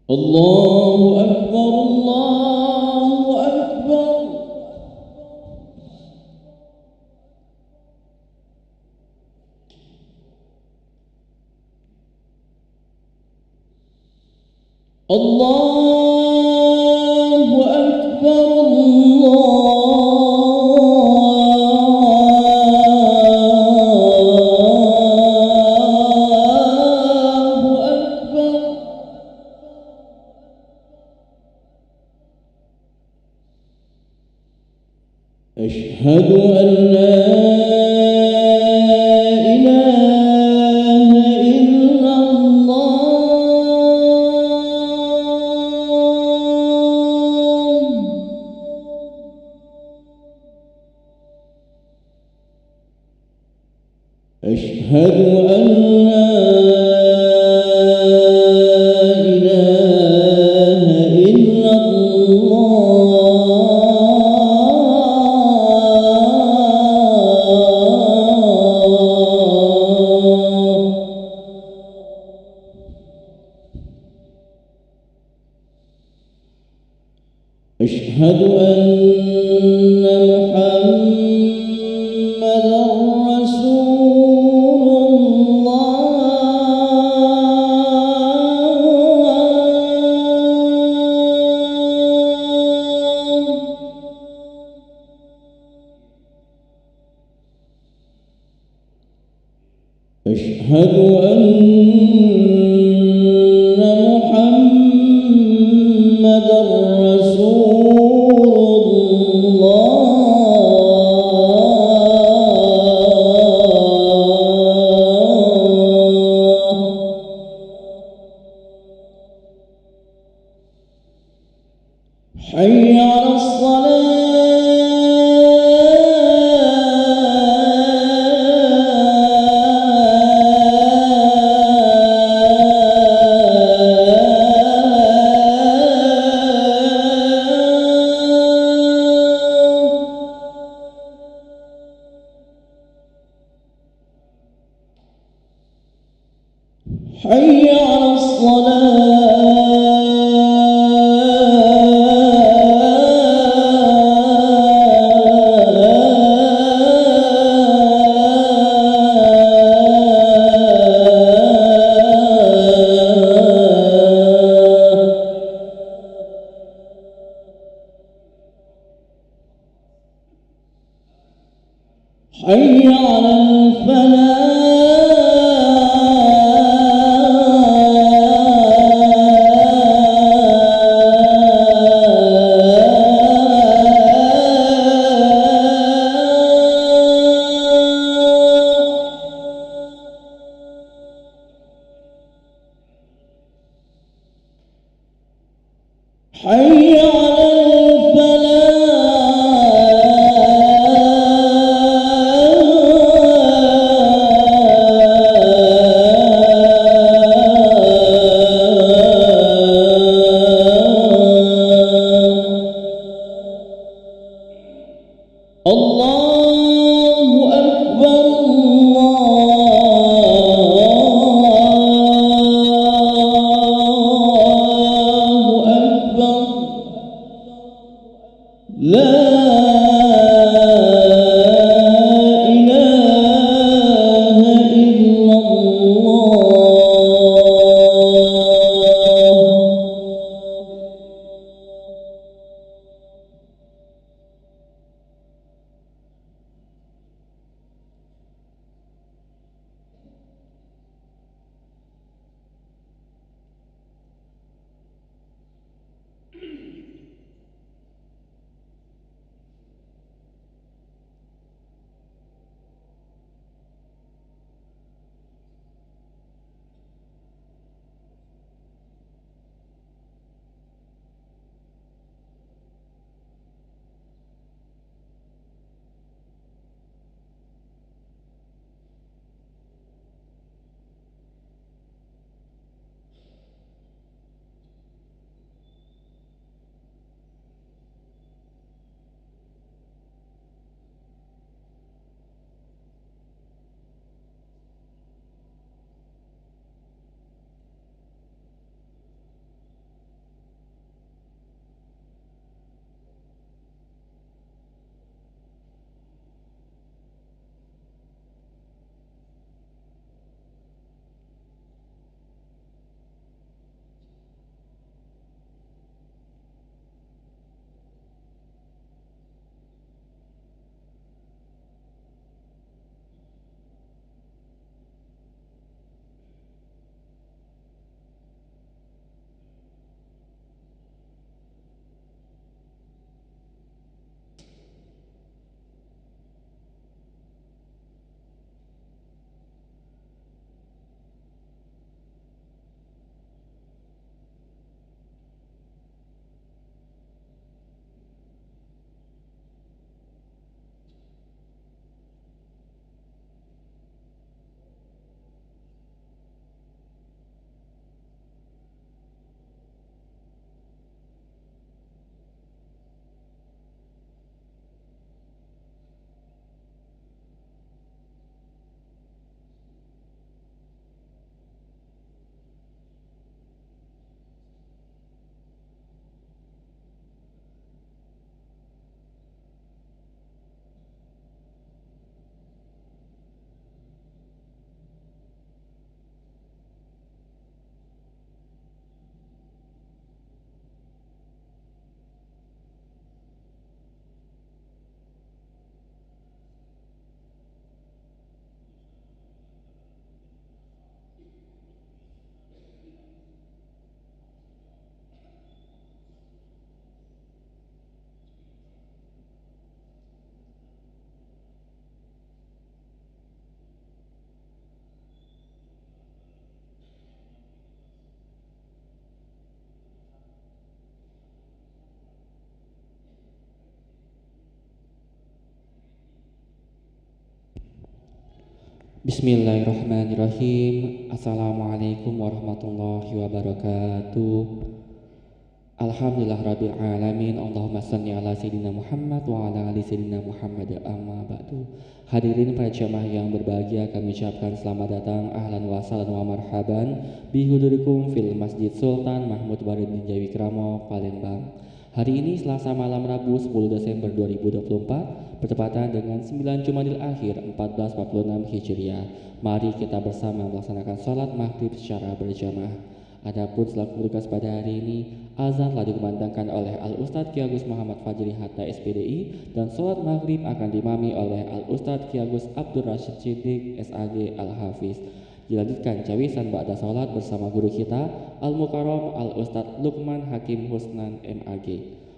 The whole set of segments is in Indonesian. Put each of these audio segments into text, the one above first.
الله أكبر الله أكبر. الله أكبر الله أكبر. أشهد أن لا إله إلا الله. أشهد أن لا إله إلا الله. أشهد أن محمدًا رسول الله. أشهد أن محمدًا رسول الله. حي على حي على حي على حي على الله أكبر الله أكبر. لا إله إلا الله. Bismillahirrahmanirrahim. Assalamualaikum warahmatullahi wabarakatuh. Alhamdulillah rabbil alamin. Allahumma salli ala sayyidina Muhammad wa ala ali sayyidina Muhammad, amma ba'du. Hadirin para jamaah yang berbahagia, kami ucapkan selamat datang, ahlan wa sahlan wa marhaban bihudurikum fil Masjid Sultan Mahmud Baridin Jawikramo, Palembang. Hari ini Selasa malam Rabu 10 Desember 2024 bertepatan dengan 9 Jumadil Akhir 1446 Hijriah. Mari kita bersama melaksanakan sholat maghrib secara berjamaah. Adapun selaku tugas pada hari ini, azan telah dikumandangkan oleh Al-Ustadz Ki Agus Muhammad Fajri Hatta SPDI dan sholat maghrib akan dimami oleh Al-Ustadz Ki Agus Abdul Rashid Siddiq SAG Al-Hafiz. Dilanjutkan cawisan ba'da sholat bersama guru kita Al-Mukarram Al-Ustadz Lukman Hakim Husnan MAG.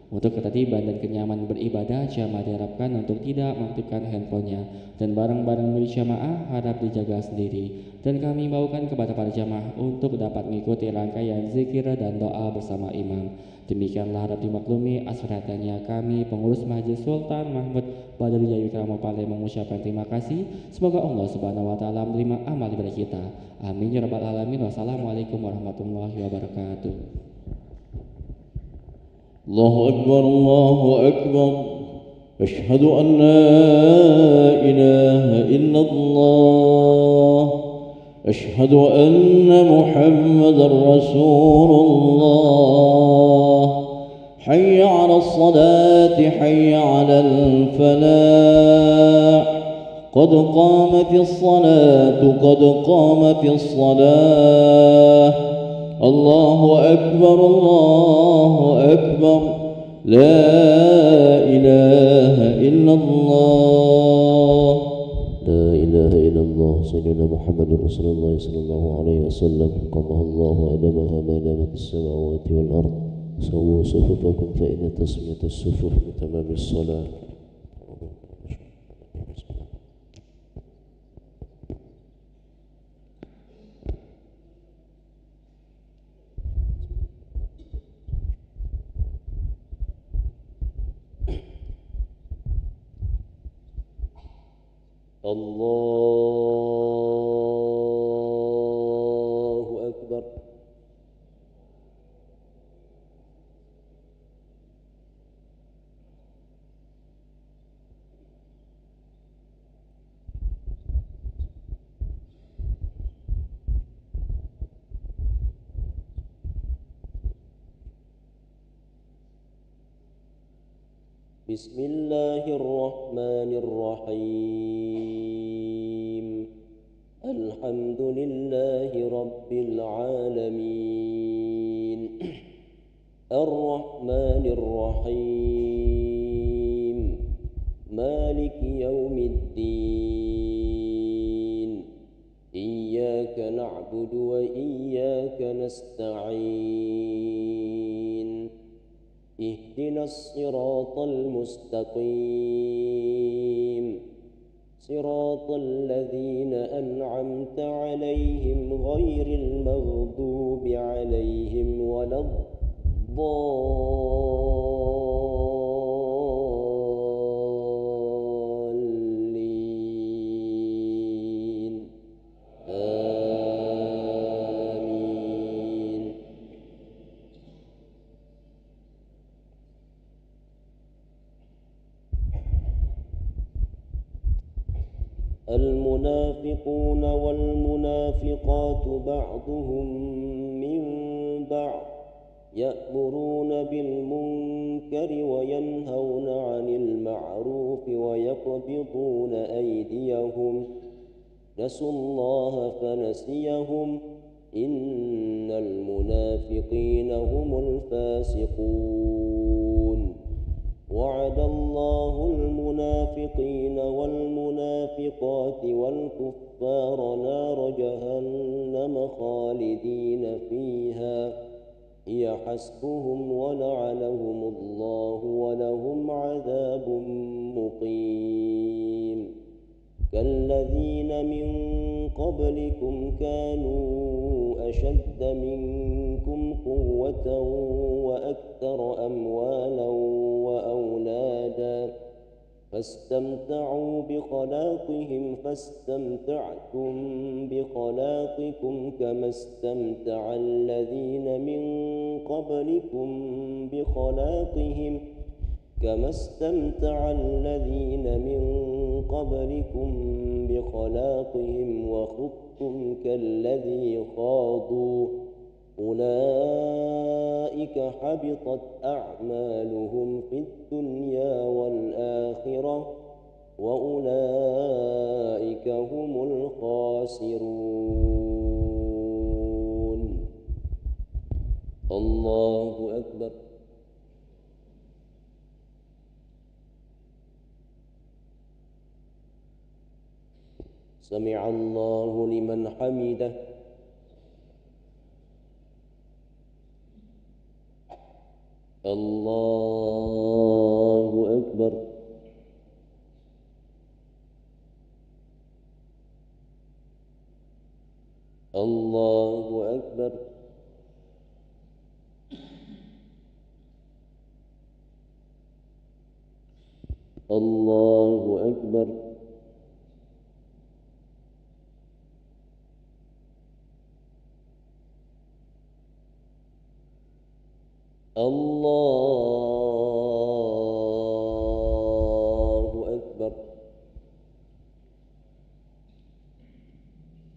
Untuk ketertiban dan kenyamanan beribadah, jamaah diharapkan untuk tidak mengaktifkan handphonenya dan barang-barang milik jamaah harap dijaga sendiri. Dan kami bawakan kepada para jamaah untuk dapat mengikuti rangkaian zikir dan doa bersama imam. Demikianlah harap dimaklumi asratannya kami pengurus Masjid Sultan Mahmud Baridin Jawikramo Palembang mengucapkan terima kasih. Semoga Allah Subhanahu wa taala menerima amal ibadah kita. Amin ya rabbal alamin. Wassalamualaikum warahmatullahi wabarakatuh. Allahu Akbar, Allahu Akbar. Ashhadu an la ilaha illallah. Ashhadu anna Muhammadar Rasulullah. Hayya 'alas salati, hayya 'alal falah. Qad qamatis salatu, qad qamatis salah. Allahu Akbar, Allahu Akbar. La ilaha illallah. La ilaha illallah. Sayyidina Muhammadur Rasulullah sallallahu alaihi wasallam. Qamallahu adamaha ma damat as-samawati wal ard. Sawu sufufakum fa inna tasmiyata as-sufuf min tamamis salat. Allahu Akbar. Bismillahirrahmanirrahim. Alhamdulillahi rabbil alamin. Ar-Rahmanir-Rahim. Maliki yaumiddin. Iyyaka na'budu wa iyyaka nasta'in. Ihdinas siratal mustaqim. Siratal ladzina an'amta 'alaihim ghairil maghdubi 'alaihim waladdallin. Amin. المنافقون والمنافقات بعضهم من بعض يأمرون بالمنكر وينهون عن المعروف ويقبضون أيديهم نسوا الله فنسيهم إن المنافقين هم الفاسقون. وعد الله المنافقين والمنافقات والكفار نار جهنم خالدين فيها هي حسبهم ولعنهم الله ولهم عذاب مقيم. كالذين من قبلكم كانوا أشد منكم قوة وأكثر أموالا وأولادا فاستمتعوا بخلاقهم فاستمتعتم بخلاقكم كما استمتع الذين من قبلكم بخلاقهم وخضتم كالذي خاضوا أولئك حبطت أعمالهم في الدنيا والآخرة وأولئك هم الخاسرون. الله أكبر. سمع الله لمن حمده. الله أكبر. الله أكبر. الله أكبر. الله أكبر.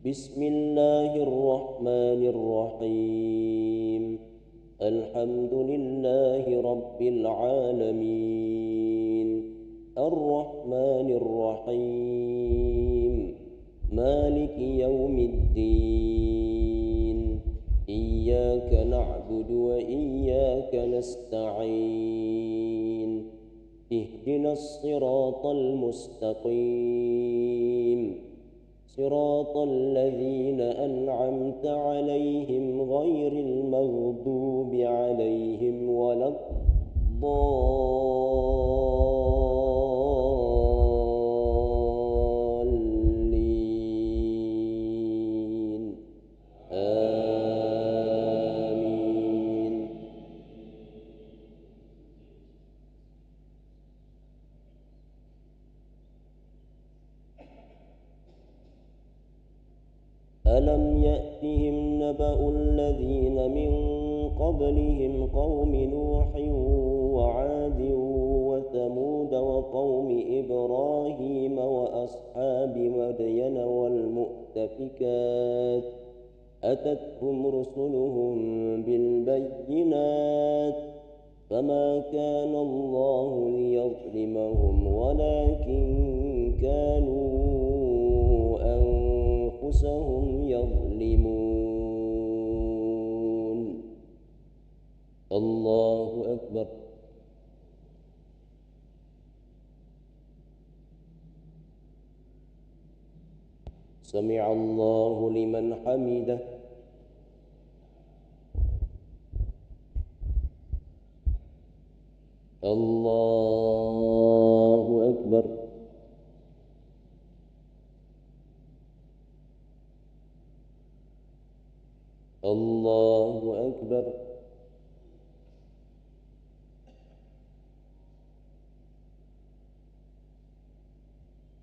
بسم الله الرحمن الرحيم. الحمد لله رب العالمين الرحمن الرحيم مالك يوم الدين إياك نعبد وإياك نستعين اهدنا الصراط المستقيم صراط الذين أنعمت عليهم غير المغضوب عليهم ولا الضالين آمين. ألم يأتهم نبأ الذين من قبلهم قوم نوح وعاد وثمود وقوم إبراهيم وأصحاب مدين والمؤتفكات أتتهم رسلهم بالبينات فما كان الله ليظلمهم ولكن كانوا أنفسهم يظلمون. الله أكبر. سمع الله لمن حمده. الله أكبر. الله أكبر.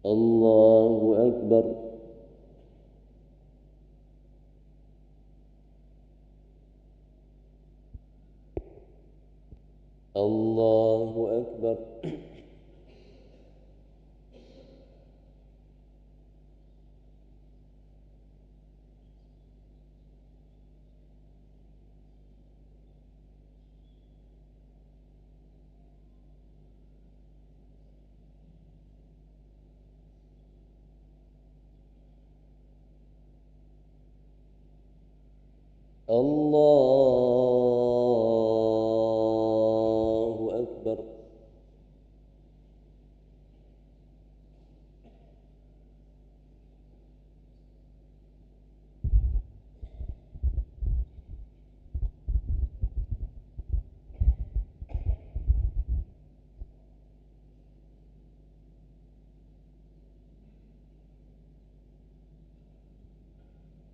الله أكبر. الله أكبر. الله أكبر.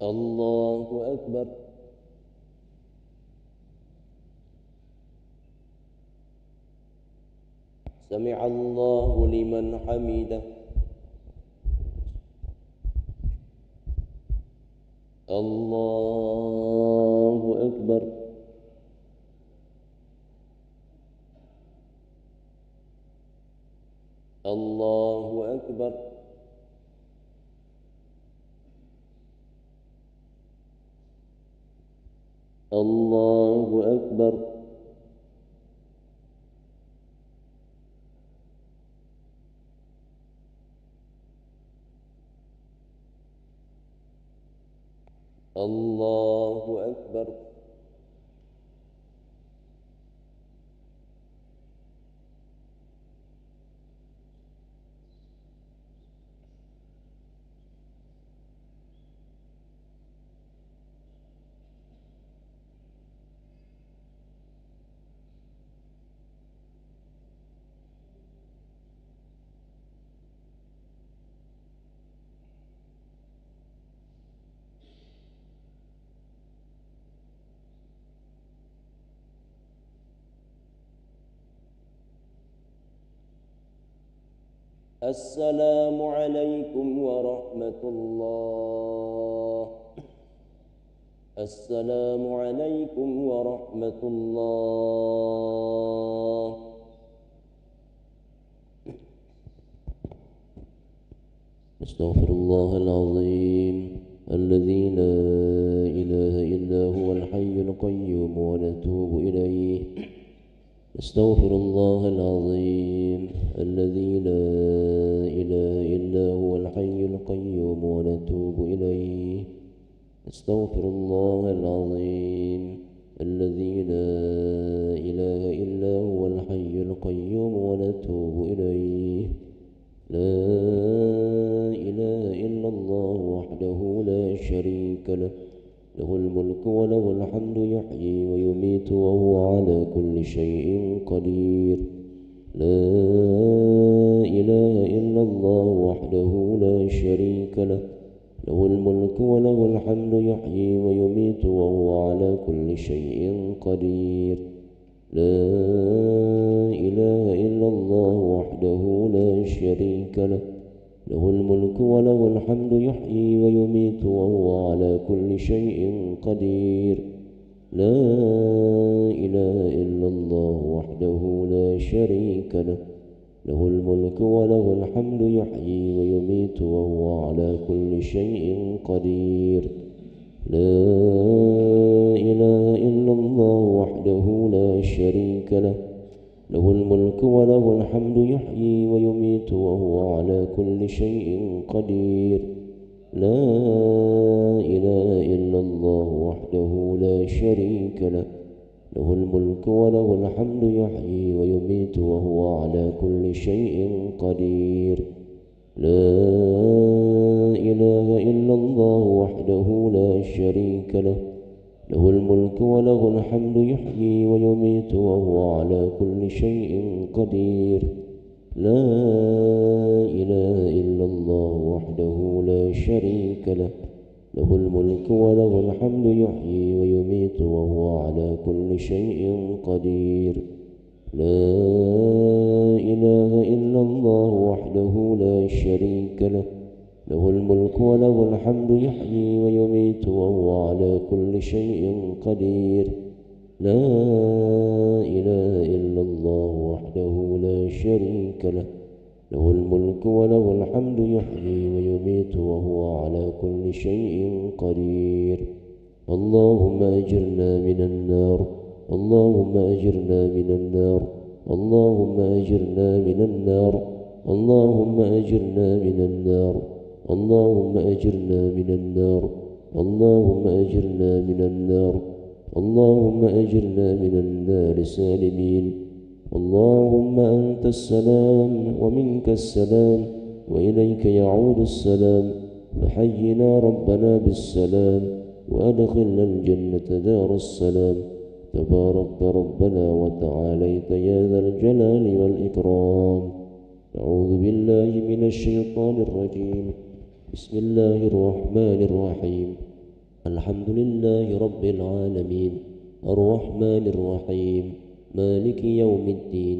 الله أكبر. سمع الله لمن حمده الله أكبر الله أكبر الله أكبر الله أكبر السلام عليكم ورحمة الله السلام عليكم ورحمة الله أستغفر الله العظيم الذي لا إله إلا هو الحي القيوم ونتوب إليه أستغفر الله العظيم الذي لا إله إلا هو الحي القيوم ونتوب إليه أستغفر الله العظيم الذي لا إله إلا هو الحي القيوم ونتوب إليه لا إله إلا الله وحده لا شريك له له الملك وله الحمد يحيي ويميت وهو على كل شيء قدير لا إله إلا الله وحده لا شريك له له الملك وله الحمد يحيي ويميت وهو على كل شيء قدير لا إله إلا الله وحده لا شريك له له الملك وله الحمد يحيي ويميت وهو على كل شيء قدير لا إله إلا الله وحده لا شريك له له الملك وله الحمد يحيي ويميت وهو على كل شيء قدير لا إله إلا الله وحده لا شريك له له الملك وله الحمد يحيي ويميت وهو على كل شيء قدير لا إله إلا الله وحده لا شريك له له الملك وله الحمد يحيي ويميت وهو على كل شيء قدير لا إله إلا الله وحده لا شريك له له الملك وله الحمد يحيي ويميت وهو على كل شيء قدير لا إله إلا الله وحده لا شريك له له الملك وله الحمد يحيي ويميت وهو على كل شيء قدير لا إله إلا الله وحده لا شريك له له الملك وله الحمد يحيي ويميت وهو على كل شيء قدير لا إله إلا الله وحده لا شريك له له الملك وله الحمد يحيي ويميت وهو على كل شيء قدير اللهم أجرنا من النار اللهم أجرنا من النار اللهم أجرنا من النار اللهم أجرنا من النار اللهم أجرنا من النار اللهم أجرنا من النار اللهم أجرنا من النار سالمين اللهم أنت السلام ومنك السلام وإليك يعود السلام فحينا ربنا بالسلام وأدخلنا الجنة دار السلام تباركت ربنا وتعاليت يا ذا الجلال والإكرام أعوذ بالله من الشيطان الرجيم بسم الله الرحمن الرحيم الحمد لله رب العالمين الرحمن الرحيم مالك يوم الدين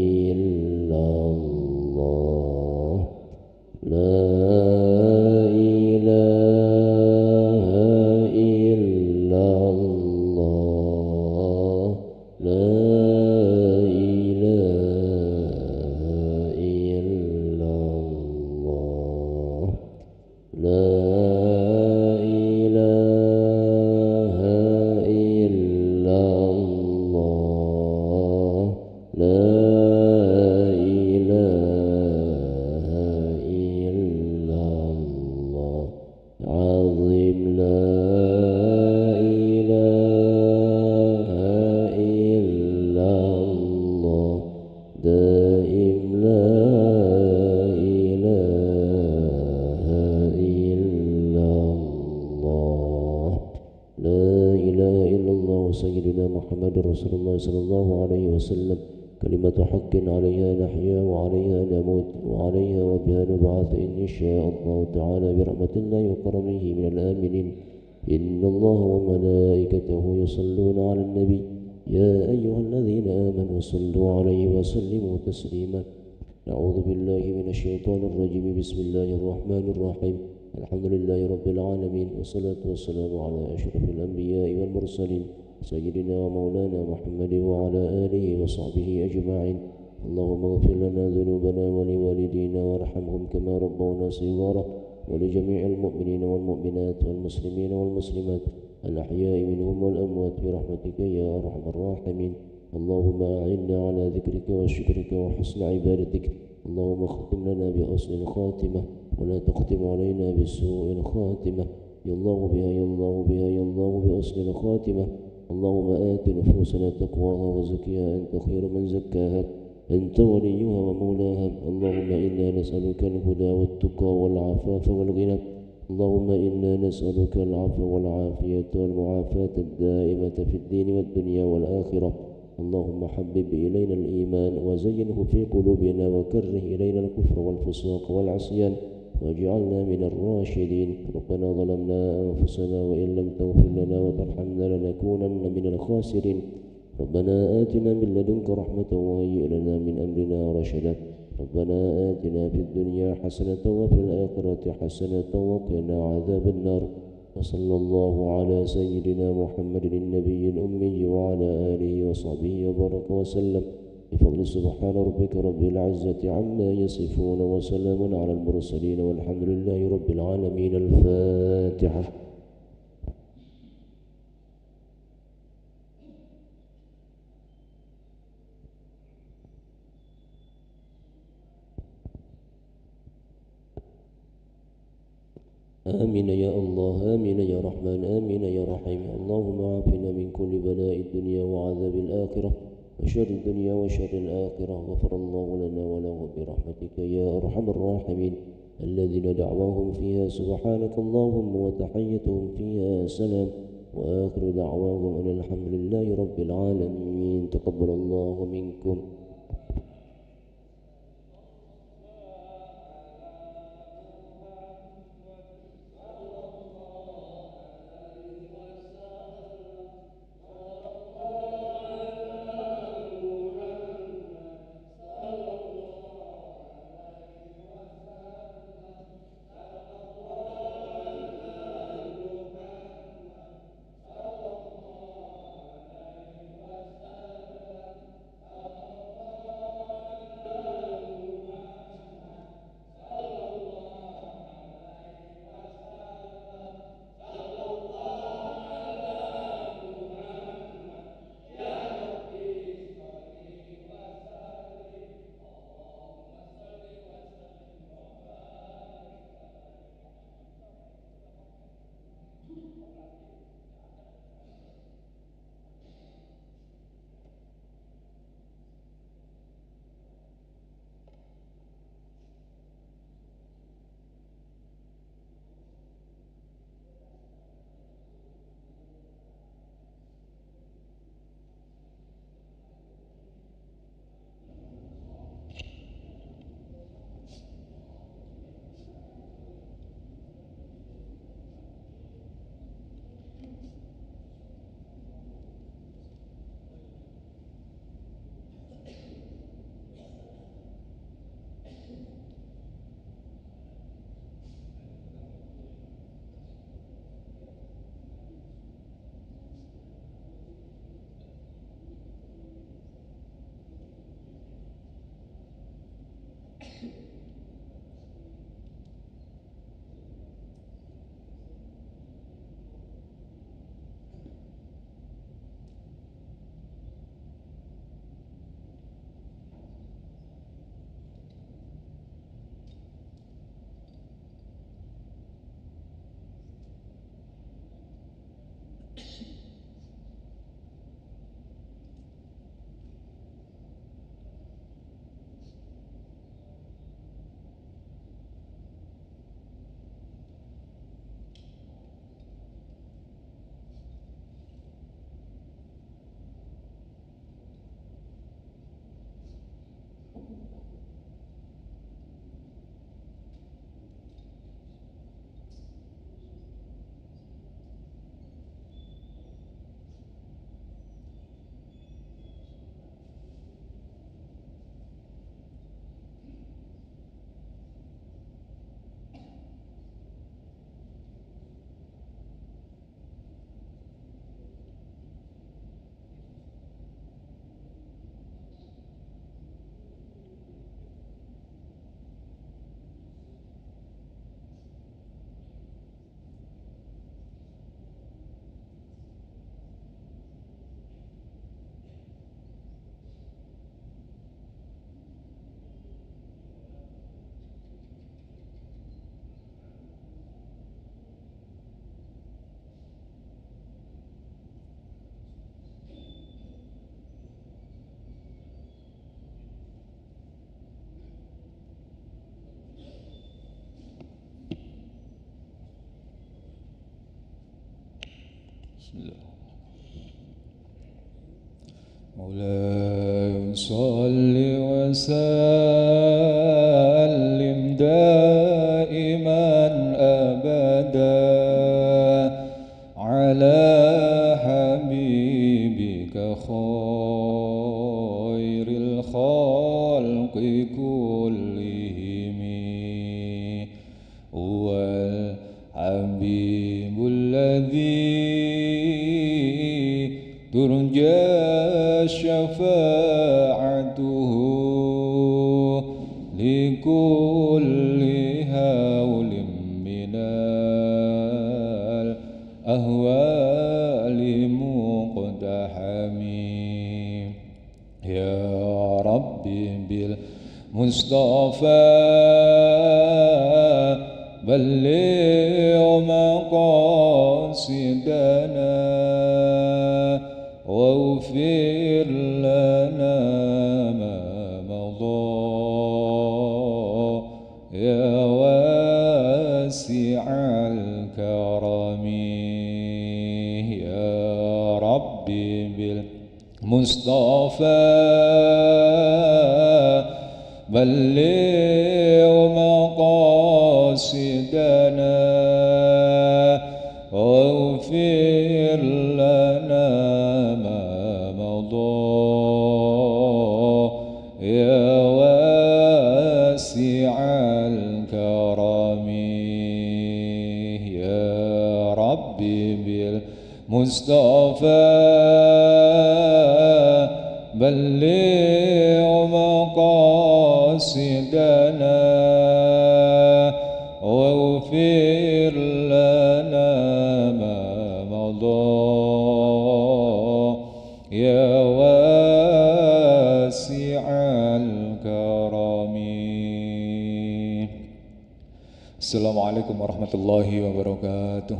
محمد رسول الله صلى الله عليه وسلم كلمة حق عليها نحيا وعليها نموت وعليها وبها نبعث إن شاء الله تعالى برحمة الله وكرمه من الآمنين. إن الله وملائكته يصلون على النبي يا أيها الذين آمنوا صلوا عليه وسلموا تسليما. نعوذ بالله من الشيطان الرجيم. بسم الله الرحمن الرحيم. الحمد لله رب العالمين والصلاة والسلام على أشرف الأنبياء والمرسلين سيدنا ومولانا محمد وعلى آله وصحبه أجمعين. اللهم اغفر لنا ذنوبنا ولوالدينا وارحمهم كما ربونا صغارا ولجميع المؤمنين والمؤمنات والمسلمين والمسلمات الأحياء منهم والأموات برحمتك يا أرحم الراحمين. اللهم أعنا على ذكرك وشكرك وحسن عبادتك. اللهم اختم لنا بحسن الخاتمة ولا تختم علينا بسوء الخاتمة. يا الله بها يا الله بها يا الله بحسن الخاتمة. اللهم آت نفوسنا تقواها وزكيها أنت خير من زكاها أنت وليها ومولاها. اللهم إنا نسألك الهدى والتقى والعفاف والغنى. اللهم إنا نسألك العفو والعافية والمعافاة الدائمة في الدين والدنيا والآخرة. اللهم حبب إلينا الإيمان وزينه في قلوبنا وكره إلينا الكفر والفسوق والعصيان واجعلنا من الراشدين. ربنا ظلمنا أنفسنا وإن لم تغفر لنا وترحمنا لنكونن من الخاسرين. ربنا آتنا من لدنك رحمة وهيئ لنا من أمرنا رشدا. ربنا آتنا في الدنيا حسنة وفي الآخرة حسنة وقنا عذاب النار. وصلى الله على سيدنا محمد النبي الأمي وعلى آله وصحبه وبارك وسلم بفضل سبحان ربك رب العزة عما يصفون وسلام على المرسلين والحمد لله رب العالمين. الفاتحة. آمين يا الله آمين يا رحمن آمين يا رحيم. اللهم عافنا من كل بلاء الدنيا وعذاب الآخرة وشر الدنيا وشر الآخرة. غفر الله لنا ولهم برحمتك يا أرحم الراحمين. الذين دعواهم فيها سبحانك اللهم وتحيتهم فيها سلام وآخر دعواهم أن الحمد لله رب العالمين. تقبل الله منكم. Bismillah. مولاي صل وسلم دائما أبدا على حبيبك خير الخلق كلهم هو الحبيب الذي ترجى شفاعته لكل هول من الأهوال مقتحم يا ربي بالمصطفى بلغ مقاصدنا واغفر لنا ما مضى يا واسع الكرم يا ربي بالمصطفى بلغ مقاصدنا واغفر لنا ما مضى يا واسع الكرم يا ربي بالمصطفى بلغ مقاصدنا واغفر لنا ما مضى يا واسع الكرم. Assalamualaikum warahmatullahi wabarakatuh.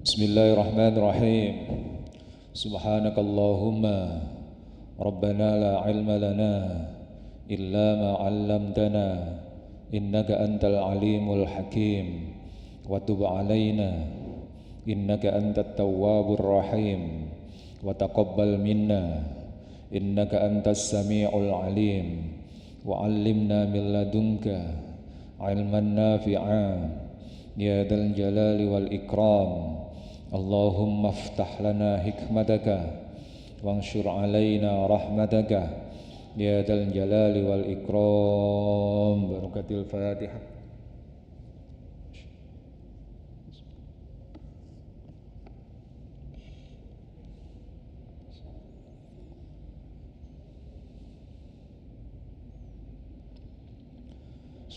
Bismillahirrahmanirrahim. Subhanakallahumma Rabbana la ilma lana illa ma 'allamtana innaka antal alimul hakim wa tub 'alaina innaka antat tawwabur rahim wa taqabbal minna innaka antas sami'ul alim wa 'allimna min ladunka 'ilman nafi'a ya dzal jalali wal ikram. Allahumma aftah lana hikmataka wanshur 'alaina rahmataka ya dzal jalali wal ikram. Barakatil Fatihah.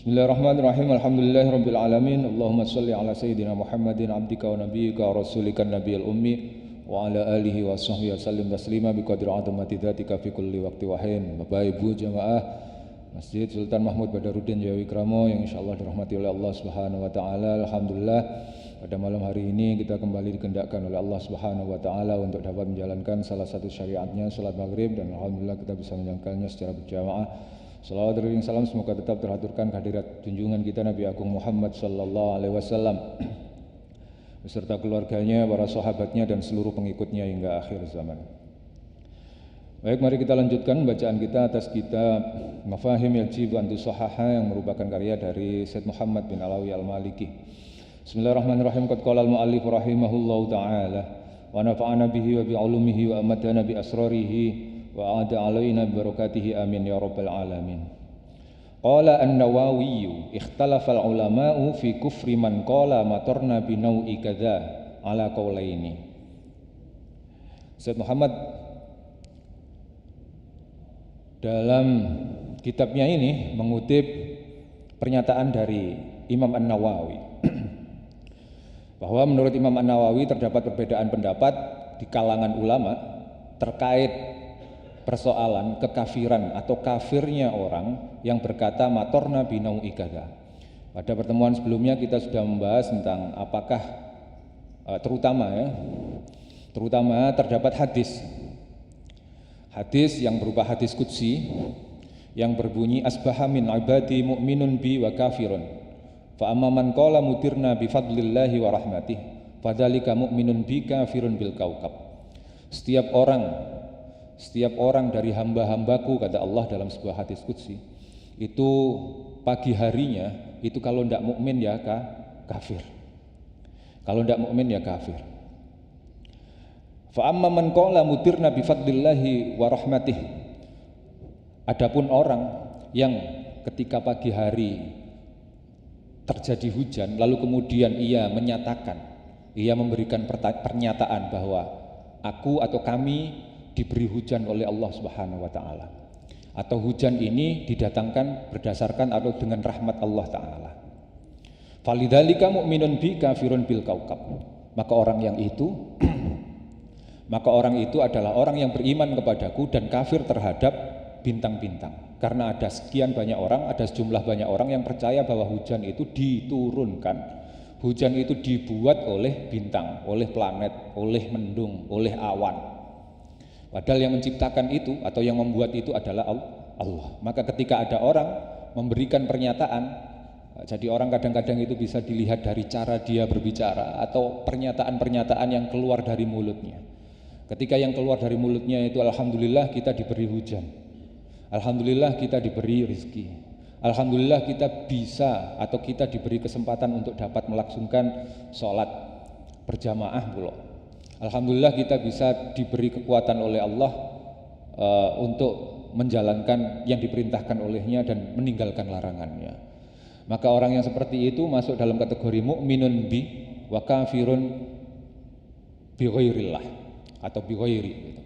Bismillahirrahmanirrahim. Alhamdulillahirabbil alamin. Allahumma shalli ala sayyidina Muhammadin abdika wa nabiyyika wa rasulika nabiyil ummi wa ala alihi wa sahbihi wasallim taslima biqadri azamati dzatika fi kulli waqti wa hin. Bapak Ibu jamaah Masjid Sultan Mahmud Badaruddin Jaya Wikramo yang insyaallah dirahmati oleh Allah Subhanahu wa taala. Alhamdulillah pada malam hari ini kita kembali dikehendakkan oleh Allah Subhanahu wa taala untuk dapat menjalankan salah satu syariatnya salat maghrib, dan alhamdulillah kita bisa menjalankannya secara berjamaah. Salawat dan salam semoga tetap terhaturkan kehadirat junjungan kita Nabi Agung Muhammad sallallahu alaihi wasallam beserta keluarganya, para sahabatnya dan seluruh pengikutnya hingga akhir zaman. Baik, mari kita lanjutkan bacaan kita atas kitab Mafahim Yajibu an Tusahaha yang merupakan karya dari Syed Muhammad bin Alawi Al-Maliki. Bismillahirrahmanirrahim. Qad qala al-muallif rahimahullahu ta'ala wa nafa'ana bihi wa bi 'ulumihi wa amatana bi asrarihi wa ada alaina barakatihi amin ya rabbal alamin. Qala an-Nawawi ikhtalafa al-ulama'u fi kufri man qala matarna bi nau'i kadza ala qaulaini. Syed Muhammad dalam kitabnya ini mengutip pernyataan dari Imam An-Nawawi bahwa menurut Imam An-Nawawi terdapat perbedaan pendapat di kalangan ulama terkait persoalan kekafiran atau kafirnya orang yang berkata matorna binau ikada. Pada pertemuan sebelumnya kita sudah membahas tentang apakah terutama terdapat hadis yang berupa hadis qudsi yang berbunyi asbaha min ibadi mu'minun bi wa kafirun fa amma man qala mutirna bi fadlillahi wa rahmatih Fadzalika mu'minun bi kafirun bil kaukab. Setiap orang dari hamba-hambaku, kata Allah dalam sebuah hadis qudsi, itu pagi harinya itu kalau tidak mukmin ya kafir. Kalau tidak mukmin ya kafir. Fa amma man qala mutirna bi fadlillahi wa rahmatih. Adapun orang yang ketika pagi hari terjadi hujan lalu kemudian ia memberikan pernyataan bahwa aku atau kami diberi hujan oleh Allah Subhanahu wa taala, atau hujan ini didatangkan berdasarkan atau dengan rahmat Allah taala. Falidzalika mu'minun bi kafirun bil kaukab. Maka orang itu adalah orang yang beriman kepadaku dan kafir terhadap bintang-bintang. Karena ada sejumlah banyak orang yang percaya bahwa hujan itu diturunkan, hujan itu dibuat oleh bintang, oleh planet, oleh mendung, oleh awan. Padahal yang menciptakan itu atau yang membuat itu adalah Allah. Maka ketika ada orang memberikan pernyataan, jadi orang kadang-kadang itu bisa dilihat dari cara dia berbicara atau pernyataan-pernyataan yang keluar dari mulutnya. Ketika yang keluar dari mulutnya itu alhamdulillah kita diberi hujan, alhamdulillah kita diberi rezeki, alhamdulillah kita bisa atau kita diberi kesempatan untuk dapat melangsungkan sholat berjamaah pula. Alhamdulillah kita bisa diberi kekuatan oleh Allah untuk menjalankan yang diperintahkan olehnya dan meninggalkan larangannya. Maka orang yang seperti itu masuk dalam kategori mu'minun bi wa kafirun bi ghairillah atau bi ghairi gitu.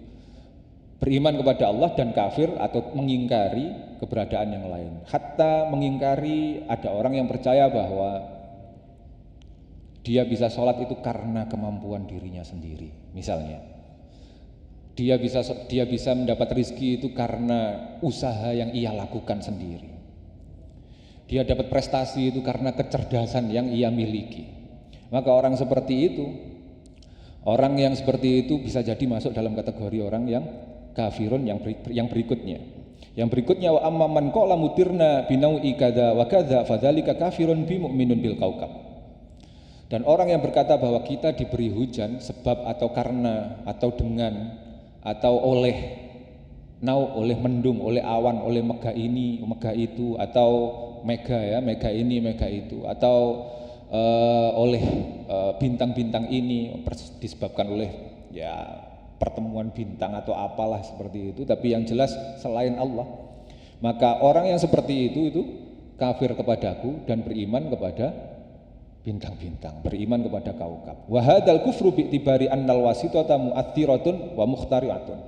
Beriman kepada Allah dan kafir atau mengingkari keberadaan yang lain. Hatta mengingkari ada orang yang percaya bahwa dia bisa sholat itu karena kemampuan dirinya sendiri. Misalnya dia bisa mendapat rezeki itu karena usaha yang ia lakukan sendiri. Dia dapat prestasi itu karena kecerdasan yang ia miliki. Maka orang yang seperti itu bisa jadi masuk dalam kategori orang yang kafirun yang berikutnya. Yang berikutnya wa amma man qala mutirna binau'i kadza wa kadza fadzalika kafirun bi mu'minun bil kaukab. Dan orang yang berkata bahwa kita diberi hujan sebab atau karena atau dengan atau oleh mendung, oleh awan, oleh mega ini, mega itu, atau mega ini, mega itu, atau oleh bintang-bintang ini disebabkan oleh pertemuan bintang atau apalah seperti itu, tapi yang jelas selain Allah. Maka orang yang seperti itu kafir kepadaku dan beriman kepada bintang-bintang, beriman kepada kaukab. Wa hadzal kufru bi'tibari annal wasitata mu'athiratun wa mukhtari'atun.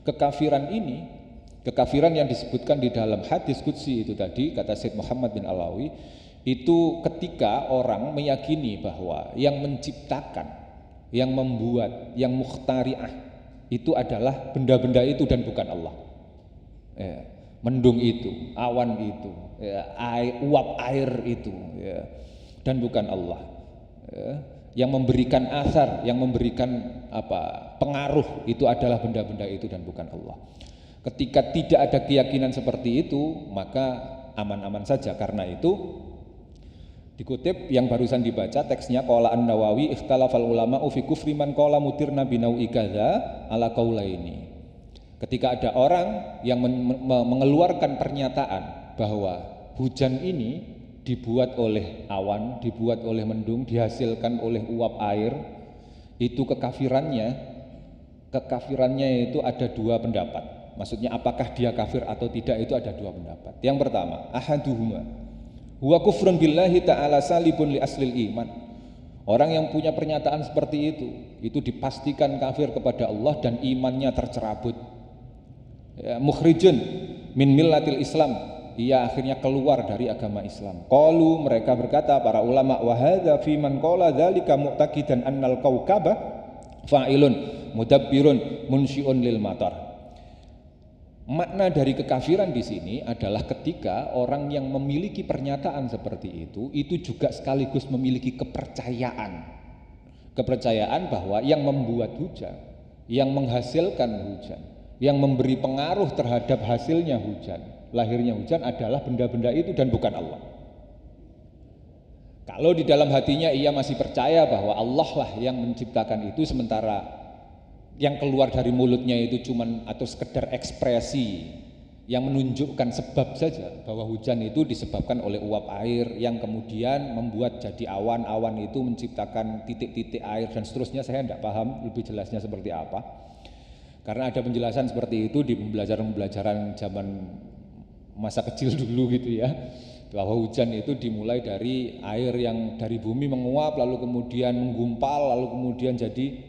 Kekafiran yang disebutkan di dalam hadis qudsi itu tadi, kata Syed Muhammad bin Alawi, itu ketika orang meyakini bahwa yang menciptakan, yang membuat, yang mukhtari'ah itu adalah benda-benda itu dan bukan Allah. Mendung itu, awan itu, uap air itu, dan bukan Allah. Yang memberikan asar, yang memberikan pengaruh itu adalah benda-benda itu dan bukan Allah. Ketika tidak ada keyakinan seperti itu, maka aman-aman saja. Karena itu dikutip yang barusan dibaca teksnya, qala an-Nawawi ikhtalafal ulama fi kufri man qala mutirna binau'i kadza ala qaulaini. Ketika ada orang yang mengeluarkan pernyataan bahwa hujan ini dibuat oleh awan, dibuat oleh mendung, dihasilkan oleh uap air, itu kekafirannya itu ada dua pendapat. Maksudnya apakah dia kafir atau tidak itu ada dua pendapat. Yang pertama, ahaduhuma huwa kufrun billahi ta'ala salibun li aslil iman. Orang yang punya pernyataan seperti itu dipastikan kafir kepada Allah dan imannya tercerabut. Mukhrijun min millatil Islam. Ia akhirnya keluar dari agama Islam. Qalu, mereka berkata para ulama, wa hadza fi man qala dzalika mu'taqidan annal kaukaba fa'ilun mudabbirun munsyi'un lil matar. Makna dari kekafiran di sini adalah ketika orang yang memiliki pernyataan seperti itu juga sekaligus memiliki kepercayaan bahwa yang membuat hujan, yang menghasilkan hujan, yang memberi pengaruh terhadap hasilnya hujan, lahirnya hujan adalah benda-benda itu dan bukan Allah. Kalau di dalam hatinya ia masih percaya bahwa Allah lah yang menciptakan itu, sementara yang keluar dari mulutnya itu cuman atau sekedar ekspresi yang menunjukkan sebab saja, bahwa hujan itu disebabkan oleh uap air yang kemudian membuat jadi awan, awan itu menciptakan titik-titik air dan seterusnya. Saya tidak paham lebih jelasnya seperti apa, karena ada penjelasan seperti itu di pembelajaran zaman masa kecil dulu gitu ya, bahwa hujan itu dimulai dari air yang dari bumi menguap lalu kemudian menggumpal lalu kemudian jadi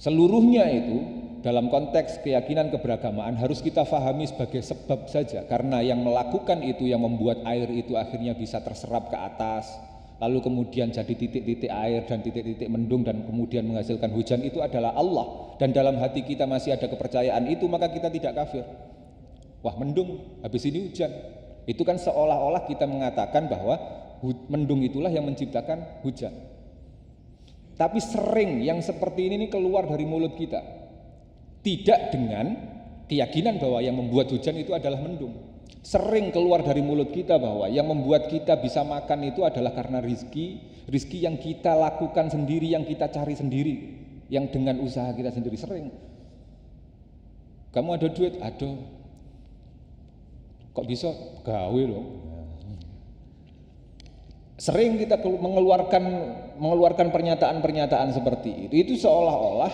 seluruhnya itu dalam konteks keyakinan keberagamaan harus kita fahami sebagai sebab saja, karena yang melakukan itu, yang membuat air itu akhirnya bisa terserap ke atas lalu kemudian jadi titik-titik air dan titik-titik mendung dan kemudian menghasilkan hujan itu adalah Allah, dan dalam hati kita masih ada kepercayaan itu, maka kita tidak kafir. Wah, mendung, habis ini hujan. Itu kan seolah-olah kita mengatakan bahwa mendung itulah yang menciptakan hujan. Tapi sering yang seperti ini keluar dari mulut kita, tidak dengan keyakinan bahwa yang membuat hujan itu adalah mendung. Sering keluar dari mulut kita bahwa yang membuat kita bisa makan itu adalah karena rizki yang kita lakukan sendiri, yang kita cari sendiri, yang dengan usaha kita sendiri. Sering. Kamu ada duit? Ada. Kok bisa? Gawe loh. Sering kita mengeluarkan pernyataan-pernyataan seperti itu. Itu seolah-olah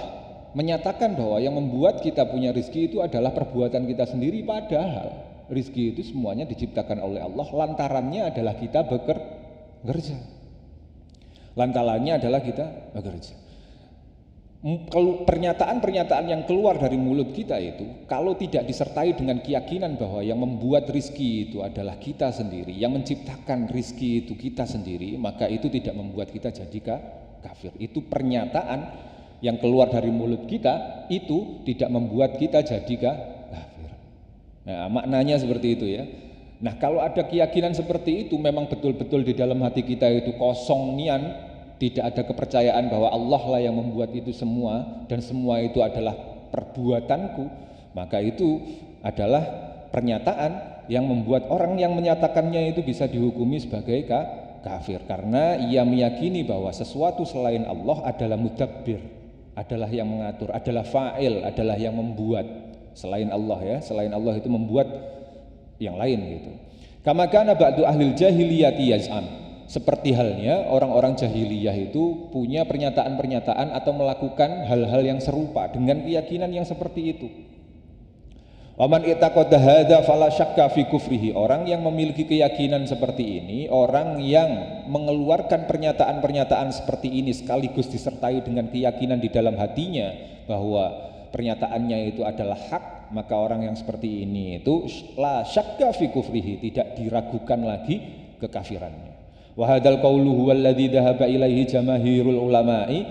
menyatakan bahwa yang membuat kita punya rizki itu adalah perbuatan kita sendiri, padahal rizki itu semuanya diciptakan oleh Allah, lantarannya adalah kita bekerja. Lantarannya adalah kita bekerja. Pernyataan-pernyataan yang keluar dari mulut kita itu kalau tidak disertai dengan keyakinan bahwa yang membuat rizki itu adalah kita sendiri, yang menciptakan rizki itu kita sendiri, maka itu tidak membuat kita jadi kafir. Itu pernyataan yang keluar dari mulut kita itu tidak membuat kita jadi kafir. Nah, maknanya seperti itu ya. Nah, kalau ada keyakinan seperti itu, memang betul-betul di dalam hati kita itu kosong nian, tidak ada kepercayaan bahwa Allah lah yang membuat itu semua dan semua itu adalah perbuatanku, maka itu adalah pernyataan yang membuat orang yang menyatakannya itu bisa dihukumi sebagai kafir, karena ia meyakini bahwa sesuatu selain Allah adalah mudabbir, adalah yang mengatur, adalah fa'il, adalah yang membuat. Selain Allah ya, selain Allah itu membuat yang lain gitu. Kama kana ba'du ahlil jahiliyati yaz'am, seperti halnya orang-orang jahiliyah itu punya pernyataan-pernyataan atau melakukan hal-hal yang serupa dengan keyakinan yang seperti itu. Waman i'taqada hadza fala syakka fi kufrihi, orang yang memiliki keyakinan seperti ini, orang yang mengeluarkan pernyataan-pernyataan seperti ini sekaligus disertai dengan keyakinan di dalam hatinya bahwa pernyataannya itu adalah hak, maka orang yang seperti ini itu la syakka fi kufrihi, tidak diragukan lagi kekafirannya. Wa hadzal qaulu huwal ladzi dhahaba ilaihi jamaahirul ulama'i.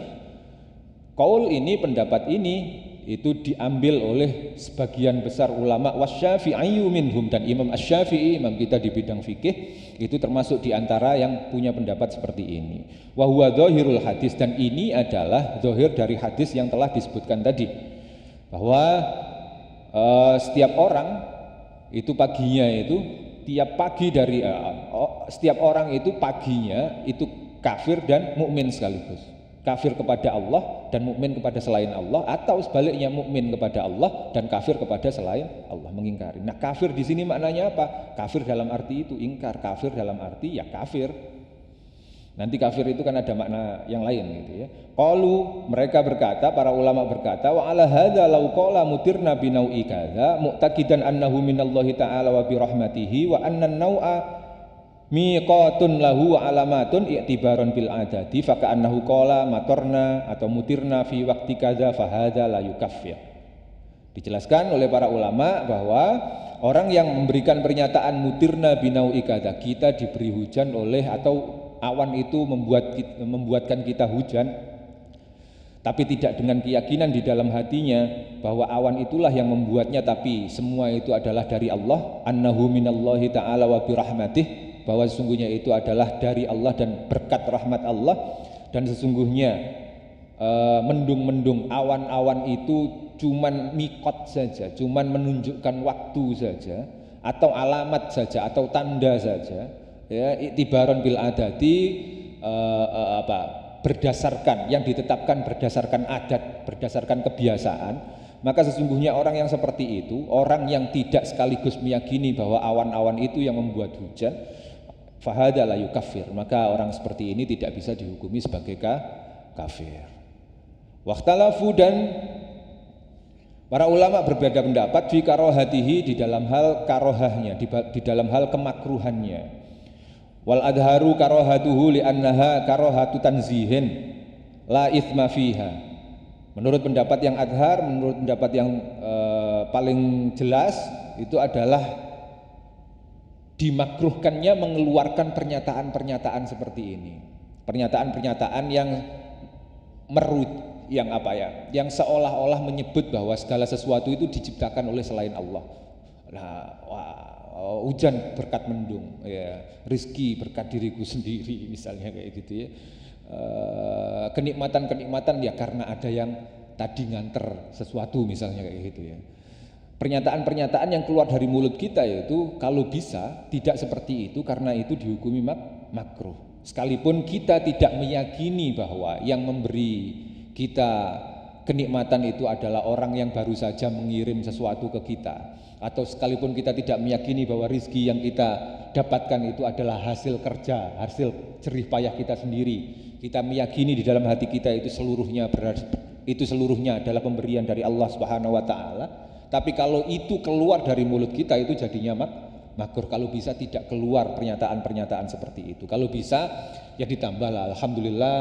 Qaul ini, pendapat ini itu diambil oleh sebagian besar ulama, wasyafi'iyyu minhum, dan Imam Asy-Syafi'i, imam kita di bidang fikih, itu termasuk diantara yang punya pendapat seperti ini. Wa huwa dzahirul hadis, dan ini adalah zahir dari hadis yang telah disebutkan tadi, bahwa setiap orang itu paginya itu tiap pagi dari setiap orang itu paginya itu kafir dan mukmin sekaligus. Kafir kepada Allah dan mukmin kepada selain Allah, atau sebaliknya mukmin kepada Allah dan kafir kepada selain Allah, mengingkari. Nah, kafir di sini maknanya apa? Kafir dalam arti itu ingkar, kafir dalam arti ya kafir. Nanti kafir itu kan ada makna yang lain gitu ya. Qalu, mereka berkata, para ulama berkata, wa ala hadza law qala mutirna bi nau'i kadza mu'taqidan annahu minallahi ta'ala wa bi rahmatihi wa anna an-nau'a miqatun lahu wa alamatun i'tibaran bil adati fa ka'annahu qala matarna atau mutirna fi waqti kadza fa hadza la yukaffir. Dijelaskan oleh para ulama bahwa orang yang memberikan pernyataan mutirna bi nau'i kadza, kita diberi hujan oleh, atau awan itu membuatkan kita hujan, tapi tidak dengan keyakinan di dalam hatinya bahwa awan itulah yang membuatnya, tapi semua itu adalah dari Allah, annahu minallahi ta'ala wa birahmatih, bahwa sesungguhnya itu adalah dari Allah dan berkat rahmat Allah, dan sesungguhnya mendung-mendung, awan-awan itu cuman mikot saja, cuman menunjukkan waktu saja, atau alamat saja, atau tanda saja ya, iktibaron bil adati, berdasarkan yang ditetapkan berdasarkan adat, berdasarkan kebiasaan, maka sesungguhnya orang yang seperti itu, orang yang tidak sekaligus meyakini bahwa awan-awan itu yang membuat hujan, fahada la yukaffir, maka orang seperti ini tidak bisa dihukumi sebagai kafir. Wakhtalafu, dan para ulama berbeda pendapat fi karohatihi, di dalam hal karohahnya, di dalam hal kemakruhannya. Wal adharu karohatuhu li'annaha karohatu tanzihin la ithma fiha. Menurut pendapat yang adhar, menurut pendapat yang paling jelas, itu adalah dimakruhkannya mengeluarkan pernyataan-pernyataan seperti ini. Pernyataan-pernyataan yang yang seolah-olah menyebut bahwa segala sesuatu itu diciptakan oleh selain Allah. Nah, hujan berkat mendung, ya, rizki berkat diriku sendiri, misalnya kayak gitu ya. Kenikmatan-kenikmatan ya karena ada yang tadi nganter sesuatu, misalnya kayak gitu ya. Pernyataan-pernyataan yang keluar dari mulut kita yaitu kalau bisa tidak seperti itu, karena itu dihukumi makruh. Sekalipun kita tidak meyakini bahwa yang memberi kita kenikmatan itu adalah orang yang baru saja mengirim sesuatu ke kita, atau sekalipun kita tidak meyakini bahwa rizki yang kita dapatkan itu adalah hasil kerja, hasil jerih payah kita sendiri, kita meyakini di dalam hati kita itu seluruhnya adalah pemberian dari Allah Subhanahu wa taala. Tapi kalau itu keluar dari mulut kita itu jadinya makruh. Kalau bisa tidak keluar pernyataan-pernyataan seperti itu. Kalau bisa ya ditambahlah, alhamdulillah,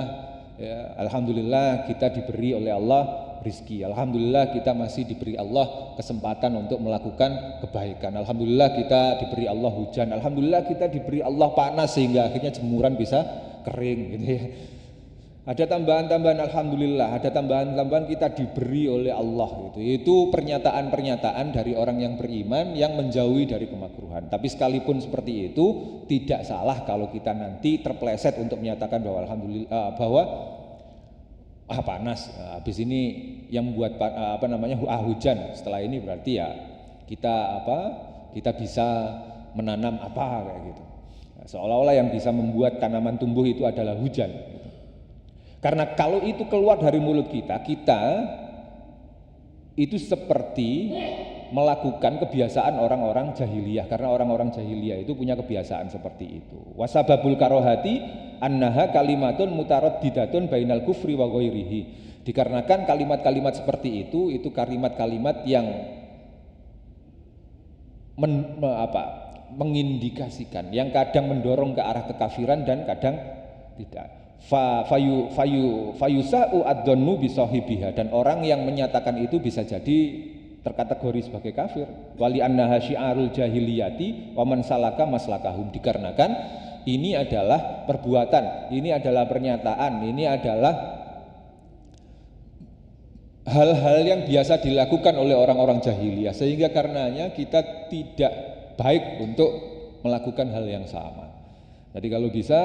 ya, alhamdulillah kita diberi oleh Allah rizki, alhamdulillah kita masih diberi Allah kesempatan untuk melakukan kebaikan, alhamdulillah kita diberi Allah hujan, alhamdulillah kita diberi Allah panas sehingga akhirnya jemuran bisa kering gitu ya. Ada tambahan-tambahan alhamdulillah, ada tambahan-tambahan kita diberi oleh Allah gitu. Itu pernyataan-pernyataan dari orang yang beriman yang menjauhi dari kemakruhan. Tapi sekalipun seperti itu tidak salah kalau kita nanti terpleset untuk menyatakan bahwa alhamdulillah bahwa panas, habis ini yang membuat hujan, setelah ini berarti ya kita bisa menanam kayak gitu. Seolah-olah yang bisa membuat tanaman tumbuh itu adalah hujan gitu. Karena kalau itu keluar dari mulut kita itu seperti melakukan kebiasaan orang-orang jahiliyah, karena orang-orang jahiliyah itu punya kebiasaan seperti itu. Wasababul karohati annaha kalimatun mutaraddidatun bainal kufri wa ghairihi. Dikarenakan kalimat-kalimat seperti itu kalimat-kalimat yang mengindikasikan, yang kadang mendorong ke arah kekafiran dan kadang tidak. Fayusa'u ad-dhannu bisahibiha, dan orang yang menyatakan itu bisa jadi terkategori sebagai kafir. Wali annaha syiarul jahiliyati wa man salaka maslakahum, dikarenakan ini adalah perbuatan, ini adalah pernyataan, ini adalah hal-hal yang biasa dilakukan oleh orang-orang jahiliyah, sehingga karenanya kita tidak baik untuk melakukan hal yang sama. Jadi kalau bisa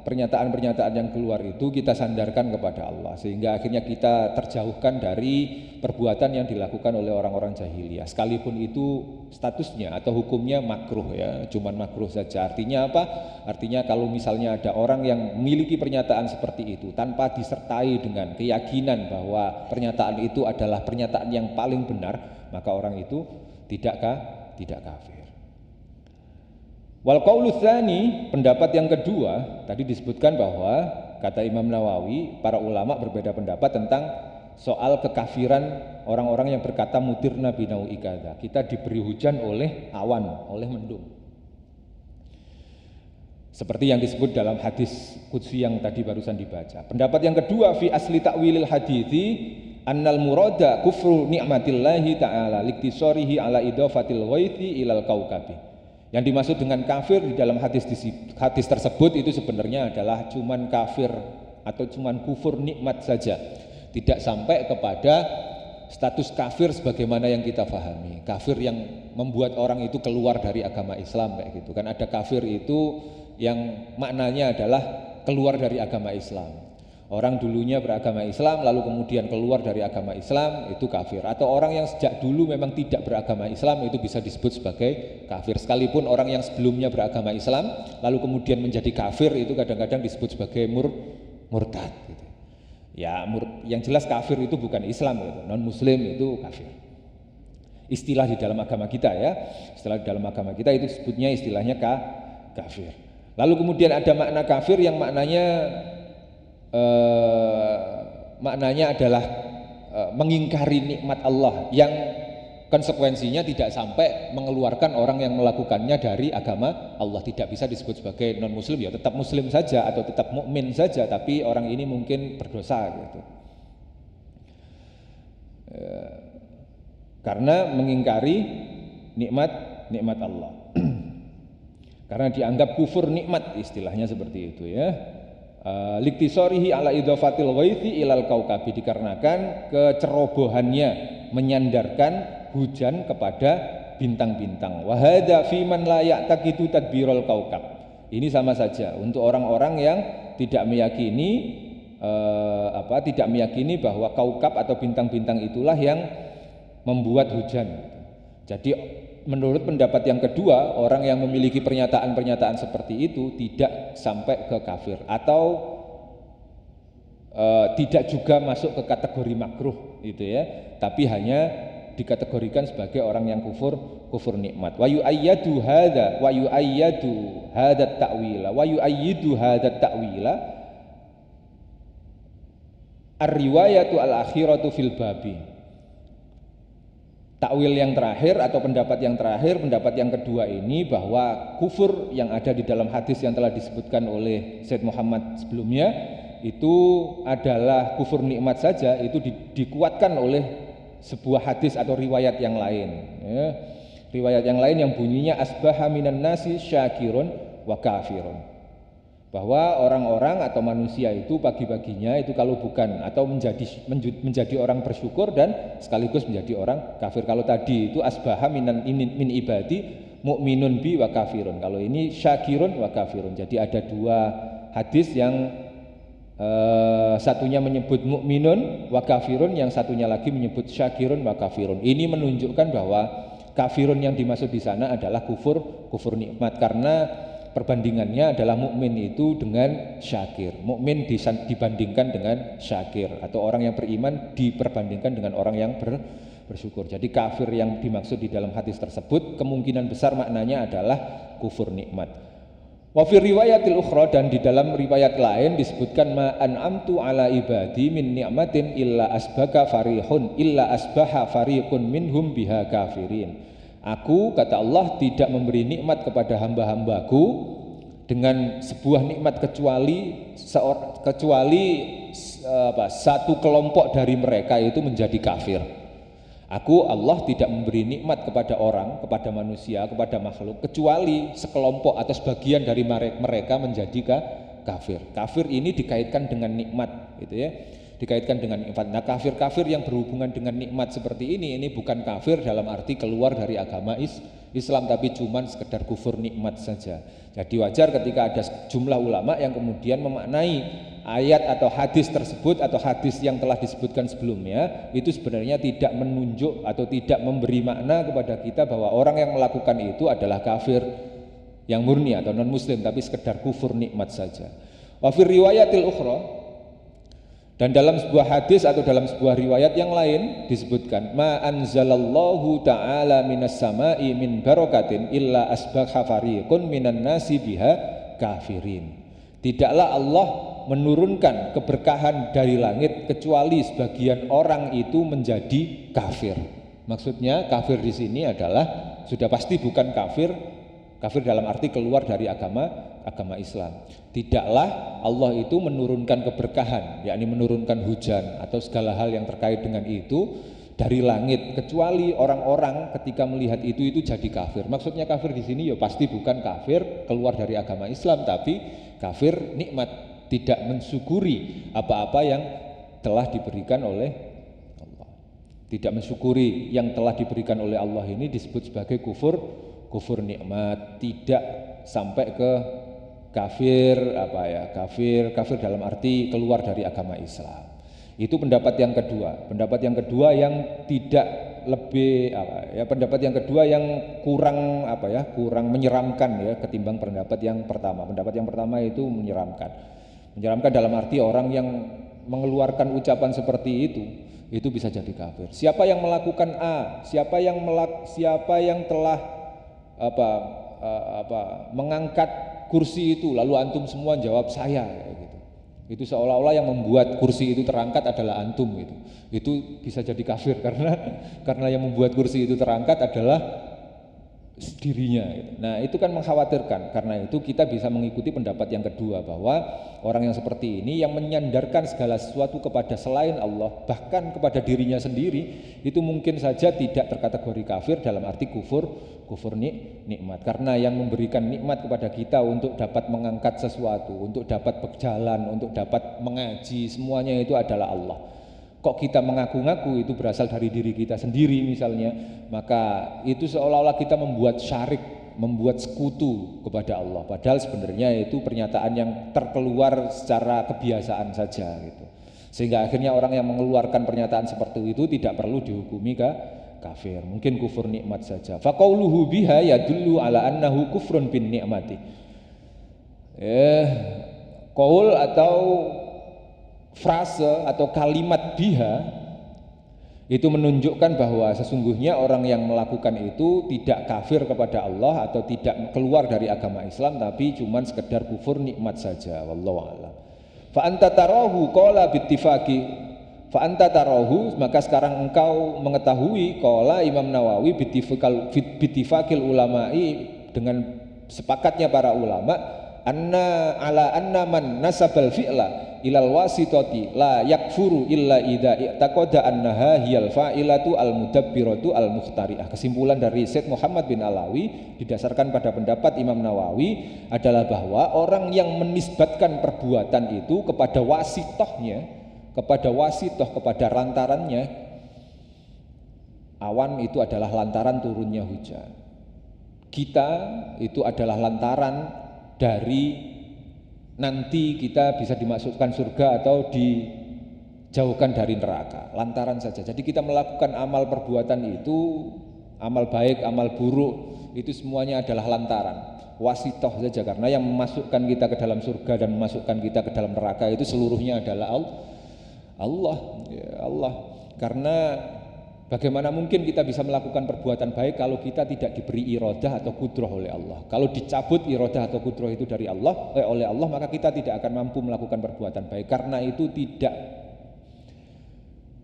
pernyataan-pernyataan yang keluar itu kita sandarkan kepada Allah, sehingga akhirnya kita terjauhkan dari perbuatan yang dilakukan oleh orang-orang jahiliyah, sekalipun itu statusnya atau hukumnya makruh, ya, cuman makruh saja. Artinya apa? Artinya kalau misalnya ada orang yang memiliki pernyataan seperti itu tanpa disertai dengan keyakinan bahwa pernyataan itu adalah pernyataan yang paling benar, maka orang itu tidak kafir. Wal qaulu tsani, pendapat yang kedua, tadi disebutkan bahwa kata Imam Nawawi, para ulama berbeda pendapat tentang soal kekafiran orang-orang yang berkata mutirna binau'i kadza, kita diberi hujan oleh awan, oleh mendung. Seperti yang disebut dalam hadis qudsi yang tadi barusan dibaca. Pendapat yang kedua, fi asli ta'wilil hadithi annal murada kufru ni'matillahi ta'ala liktisorihi ala idafatil ghaithi ilal kaukabi. Yang dimaksud dengan kafir di dalam hadis tersebut itu sebenarnya adalah cuman kafir atau cuman kufur nikmat saja, tidak sampai kepada status kafir sebagaimana yang kita pahami, kafir yang membuat orang itu keluar dari agama Islam kayak gitu kan. Ada kafir itu yang maknanya adalah keluar dari agama Islam. Orang dulunya beragama Islam lalu kemudian keluar dari agama Islam itu kafir. Atau orang yang sejak dulu memang tidak beragama Islam itu bisa disebut sebagai kafir. Sekalipun orang yang sebelumnya beragama Islam lalu kemudian menjadi kafir itu kadang-kadang disebut sebagai murtad gitu. Ya, yang jelas kafir itu bukan Islam gitu. Non-muslim itu kafir. Istilah di dalam agama kita ya. Istilah di dalam agama kita itu sebutnya istilahnya kafir. Lalu kemudian ada makna kafir yang maknanya adalah mengingkari nikmat Allah yang konsekuensinya tidak sampai mengeluarkan orang yang melakukannya dari agama Allah. Tidak bisa disebut sebagai non muslim, ya tetap muslim saja atau tetap mukmin saja, tapi orang ini mungkin berdosa gitu. Karena mengingkari nikmat Allah. Karena dianggap kufur nikmat, istilahnya seperti itu ya. Liktisorihi ala idhafatil ghaithi ilal kaukabi, dikarenakan kecerobohannya menyandarkan hujan kepada bintang-bintang. Wa hadza fi man la ya'taqidu tadbirul kaukab. Ini sama saja untuk orang-orang yang tidak meyakini tidak meyakini bahwa kaukab atau bintang-bintang itulah yang membuat hujan. Jadi menurut pendapat yang kedua, orang yang memiliki pernyataan-pernyataan seperti itu tidak sampai ke kafir atau tidak juga masuk ke kategori makruh gitu ya, tapi hanya dikategorikan sebagai orang yang kufur nikmat. Wa yu'ayyadu hadza ta'wila wa yu'ayyidu hadza ta'wila ar-riwayatu al-akhiratu fil babi. Takwil yang terakhir atau pendapat yang terakhir, pendapat yang kedua ini bahwa kufur yang ada di dalam hadis yang telah disebutkan oleh Sayyid Muhammad sebelumnya itu adalah kufur nikmat saja, itu dikuatkan oleh sebuah hadis atau riwayat yang lain ya. Riwayat yang lain yang bunyinya asbaha minan nasi syakirun wa kafirun, bahwa orang-orang atau manusia itu pagi-paginya itu kalau bukan atau menjadi orang bersyukur dan sekaligus menjadi orang kafir. Kalau tadi itu asbaha min ibadi mu'minun bi wa kafirun, kalau ini syakirun wa kafirun. Jadi ada dua hadis yang satunya menyebut mu'minun wa kafirun, yang satunya lagi menyebut syakirun wa kafirun. Ini menunjukkan bahwa kafirun yang dimaksud di sana adalah kufur nikmat, karena perbandingannya adalah mukmin itu dengan syakir. Mukmin dibandingkan dengan syakir, atau orang yang beriman diperbandingkan dengan orang yang bersyukur. Jadi kafir yang dimaksud di dalam hadis tersebut kemungkinan besar maknanya adalah kufur nikmat. Wa fi riwayatil ukhra, dan di dalam riwayat lain disebutkan ma an'amtu ala ibadi min ni'matin illa asbaha fariqun minhum biha kafirin. Aku, kata Allah, tidak memberi nikmat kepada hamba-hambaku dengan sebuah nikmat kecuali satu kelompok dari mereka itu menjadi kafir. Aku, Allah, tidak memberi nikmat kepada orang, kepada manusia, kepada makhluk kecuali sekelompok atau sebagian dari mereka menjadi kafir. Kafir ini dikaitkan dengan nikmat gitu ya. Dikaitkan dengan nikmat. Nah, kafir-kafir yang berhubungan dengan nikmat seperti ini bukan kafir dalam arti keluar dari agama Islam, tapi cuman sekedar kufur nikmat saja. Jadi wajar ketika ada jumlah ulama yang kemudian memaknai ayat atau hadis tersebut atau hadis yang telah disebutkan sebelumnya itu sebenarnya tidak menunjuk atau tidak memberi makna kepada kita bahwa orang yang melakukan itu adalah kafir yang murni atau non muslim, tapi sekedar kufur nikmat saja. Wa fi riwayatil ukhra, dan dalam sebuah hadis atau dalam sebuah riwayat yang lain disebutkan ma anzalallahu ta'ala minas sama'i min barakatin illa asbaha fariqun minan nasi biha kafirin. Tidaklah Allah menurunkan keberkahan dari langit kecuali sebagian orang itu menjadi kafir. Maksudnya kafir di sini adalah sudah pasti bukan kafir dalam arti keluar dari agama Islam. Tidaklah Allah itu menurunkan keberkahan, yakni menurunkan hujan atau segala hal yang terkait dengan itu dari langit kecuali orang-orang ketika melihat itu jadi kafir. Maksudnya kafir di sini ya pasti bukan kafir keluar dari agama Islam, tapi kafir nikmat, tidak mensyukuri apa-apa yang telah diberikan oleh Allah. Tidak mensyukuri yang telah diberikan oleh Allah ini disebut sebagai kufur nikmat, tidak sampai ke kafir kafir dalam arti keluar dari agama Islam. Itu pendapat yang kedua. Pendapat yang kedua yang tidak lebih pendapat yang kedua yang kurang kurang menyeramkan ya ketimbang pendapat yang pertama. Pendapat yang pertama itu menyeramkan. Menyeramkan dalam arti orang yang mengeluarkan ucapan seperti itu bisa jadi kafir. Siapa yang melakukan A, siapa yang telah mengangkat kursi itu lalu antum semua jawab saya gitu. Itu seolah-olah yang membuat kursi itu terangkat adalah antum gitu. Itu bisa jadi kafir karena yang membuat kursi itu terangkat adalah dirinya gitu. Nah, itu kan mengkhawatirkan. Karena itu kita bisa mengikuti pendapat yang kedua bahwa orang yang seperti ini yang menyandarkan segala sesuatu kepada selain Allah, bahkan kepada dirinya sendiri, itu mungkin saja tidak terkategori kafir dalam arti kufur nikmat. Karena yang memberikan nikmat kepada kita untuk dapat mengangkat sesuatu, untuk dapat berjalan, untuk dapat mengaji, semuanya itu adalah Allah. Kok kita mengaku-ngaku itu berasal dari diri kita sendiri misalnya, maka itu seolah-olah kita membuat syarik, membuat sekutu kepada Allah. Padahal sebenarnya itu pernyataan yang terkeluar secara kebiasaan saja gitu. Sehingga akhirnya orang yang mengeluarkan pernyataan seperti itu tidak perlu dihukumi kafir, mungkin kufur nikmat saja. Faqauluhu biha yadullu ala annahu kufrun bin ni'mati. Qaul atau frase atau kalimat biha itu menunjukkan bahwa sesungguhnya orang yang melakukan itu tidak kafir kepada Allah atau tidak keluar dari agama Islam, tapi cuman sekedar kufur nikmat saja. Wallahu a'lam. Fa anta tarahu qala bittifaqi fa anta tarahu, maka sekarang engkau mengetahui qala Imam Nawawi bittifaqil ulama'i, dengan sepakatnya para ulama, anna man nasabal fi'la ilal wasitati la yakfuru illa idza i'taqada annaha hiyal fa'ilatu al mudabbiratu al mukhtari'ah. Kesimpulan dari Syekh Muhammad bin Alawi didasarkan pada pendapat Imam Nawawi adalah bahwa orang yang menisbatkan perbuatan itu kepada wasitohnya, kepada lantarannya, awan itu adalah lantaran turunnya hujan, kita itu adalah lantaran dari nanti kita bisa dimasukkan surga atau dijauhkan dari neraka, lantaran saja. Jadi kita melakukan amal perbuatan itu, amal baik, amal buruk, itu semuanya adalah lantaran, wasitoh saja. Karena yang memasukkan kita ke dalam surga dan memasukkan kita ke dalam neraka itu seluruhnya adalah Allah. Karena bagaimana mungkin kita bisa melakukan perbuatan baik kalau kita tidak diberi iradah atau kudroh oleh Allah? Kalau dicabut iradah atau kudroh itu dari Allah, oleh Allah, maka kita tidak akan mampu melakukan perbuatan baik. Karena itu tidak,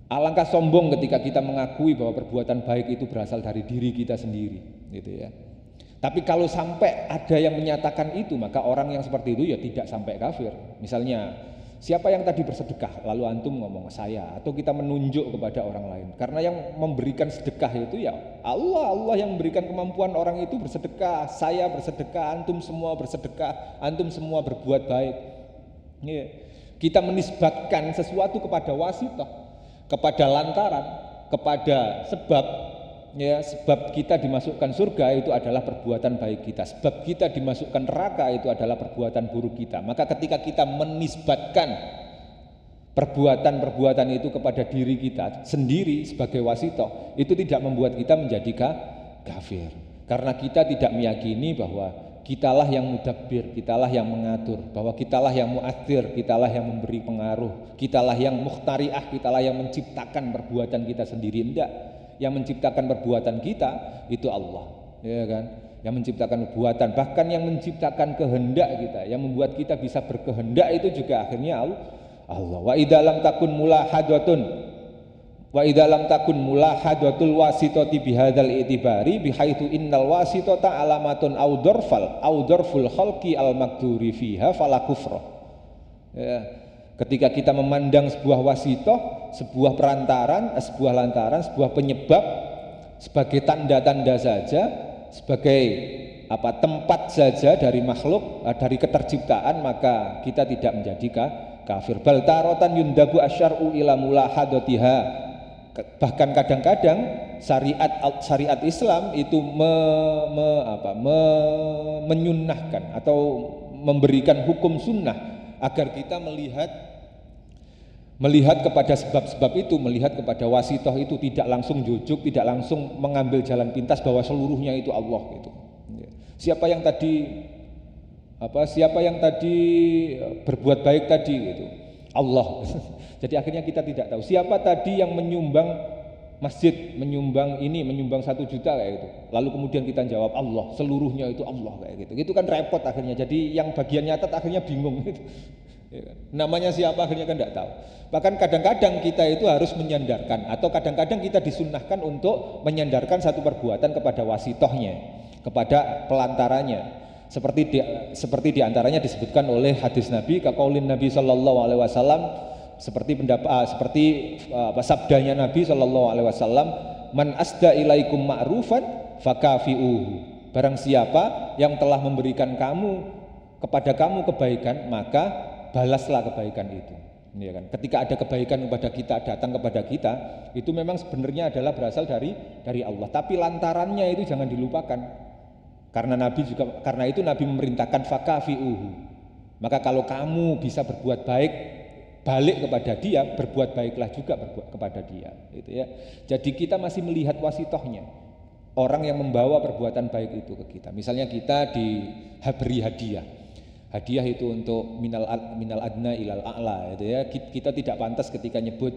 alangkah sombong ketika kita mengakui bahwa perbuatan baik itu berasal dari diri kita sendiri, gitu ya. Tapi kalau sampai ada yang menyatakan itu, maka orang yang seperti itu ya tidak sampai kafir. Misalnya, siapa yang tadi bersedekah, lalu antum ngomong saya, atau kita menunjuk kepada orang lain. Karena yang memberikan sedekah itu ya Allah yang memberikan kemampuan orang itu bersedekah, saya bersedekah, antum semua bersedekah, antum semua berbuat baik. Kita menisbatkan sesuatu kepada wasitah, kepada lantaran, kepada sebab. Sebab kita dimasukkan surga itu adalah perbuatan baik kita, sebab kita dimasukkan neraka itu adalah perbuatan buruk kita. Maka ketika kita menisbatkan perbuatan itu kepada diri kita sendiri sebagai wasitoh, itu tidak membuat kita menjadi kafir. Karena kita tidak meyakini bahwa kitalah yang mudabbir, kitalah yang mengatur, bahwa kitalah yang mu'athir, kitalah yang memberi pengaruh, kitalah yang mukhtari'ah, kitalah yang menciptakan perbuatan kita sendiri. Enggak. Yang menciptakan perbuatan kita itu Allah, ya kan? Yang menciptakan perbuatan, bahkan yang menciptakan kehendak kita, yang membuat kita bisa berkehendak itu juga akhirnya Allah. Wa idza lam takun mulahadatul wasitati bihadzal itibari bihaitsu innal wasitata alamatun aw darful khalqi al maqduri fiha fala kufra. Ya. Ketika kita memandang sebuah wasitoh, sebuah perantaran, sebuah lantaran, sebuah penyebab sebagai tanda-tanda saja, sebagai tempat saja dari makhluk, dari keterciptaan, maka kita tidak menjadi kafir. Bal tarotan yundabu asyar'u ila mulahadatiha. Bahkan kadang-kadang syariat Islam itu menyunnahkan atau memberikan hukum sunnah agar kita melihat kepada sebab-sebab itu, melihat kepada wasitoh itu, tidak langsung jujuk, tidak langsung mengambil jalan pintas bahwa seluruhnya itu Allah gitu. Siapa yang tadi berbuat baik tadi gitu? Allah. Jadi akhirnya kita tidak tahu siapa tadi yang menyumbang masjid, menyumbang 1 juta kayak gitu. Lalu kemudian kita jawab Allah, seluruhnya itu Allah kayak gitu. Itu kan repot akhirnya. Jadi yang bagian nyatet akhirnya bingung gitu. Namanya siapa akhirnya kan tidak tahu. Bahkan kadang-kadang kita itu harus menyandarkan, atau kadang-kadang kita disunnahkan untuk menyandarkan satu perbuatan kepada wasitohnya, kepada pelantaranya. Seperti diantaranya disebutkan oleh hadis Nabi, kaqaulin Nabi sallallahu alaihi wasallam, seperti sabdanya Nabi sallallahu alaihi wasallam, man asda ilaikum ma'rufan fakafi'uhu. Barang siapa yang telah memberikan kepada kamu kebaikan, maka balaslah kebaikan itu. Ya kan? Ketika ada kebaikan kepada kita, datang kepada kita, itu memang sebenarnya adalah berasal dari Allah. Tapi lantarannya itu jangan dilupakan. Karena itu Nabi memerintahkan fakafi'uhu. Maka kalau kamu bisa berbuat baik, balik kepada dia, berbuat baiklah juga kepada dia, gitu ya. Jadi kita masih melihat wasitohnya, orang yang membawa perbuatan baik itu ke kita. Misalnya kita diberi hadiah itu untuk minal adna ilal a'la, gitu ya. Kita tidak pantas ketika nyebut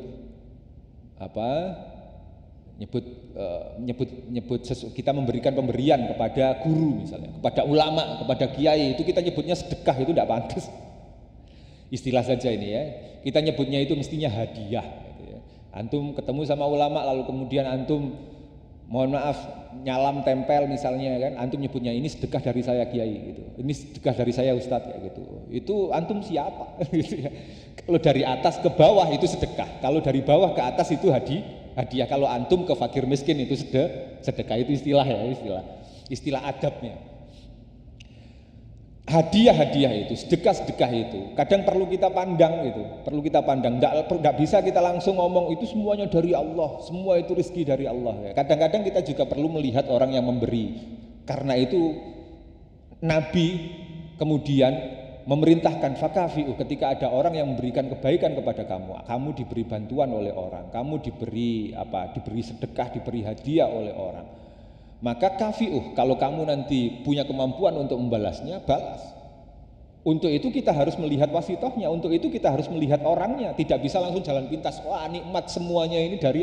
kita memberikan pemberian kepada guru misalnya, kepada ulama, kepada kiai, itu kita nyebutnya sedekah, itu tidak pantas. Istilah saja ini ya. Kita nyebutnya itu mestinya hadiah gitu ya. Antum ketemu sama ulama lalu kemudian antum mohon maaf nyalam tempel misalnya kan, antum nyebutnya ini sedekah dari saya kiai gitu. Ini sedekah dari saya ustadz kayak gitu. Itu antum siapa gitu ya. Kalau dari atas ke bawah itu sedekah. Kalau dari bawah ke atas itu hadiah. Kalau antum ke fakir miskin itu sedekah, itu istilah ya, istilah adabnya. Hadiah itu, sedekah itu kadang perlu kita pandang gitu, Nggak bisa kita langsung ngomong itu semuanya dari Allah, semua itu rezeki dari Allah. Kadang-kadang kita juga perlu melihat orang yang memberi. Karena itu Nabi kemudian memerintahkan fakafi'u, ketika ada orang yang memberikan kebaikan kepada kamu diberi bantuan oleh orang, kamu diberi sedekah, diberi hadiah oleh orang, maka kafi'uh, kalau kamu nanti punya kemampuan untuk membalasnya, balas. Untuk itu kita harus melihat wasitohnya, untuk itu kita harus melihat orangnya, tidak bisa langsung jalan pintas, wah nikmat semuanya ini dari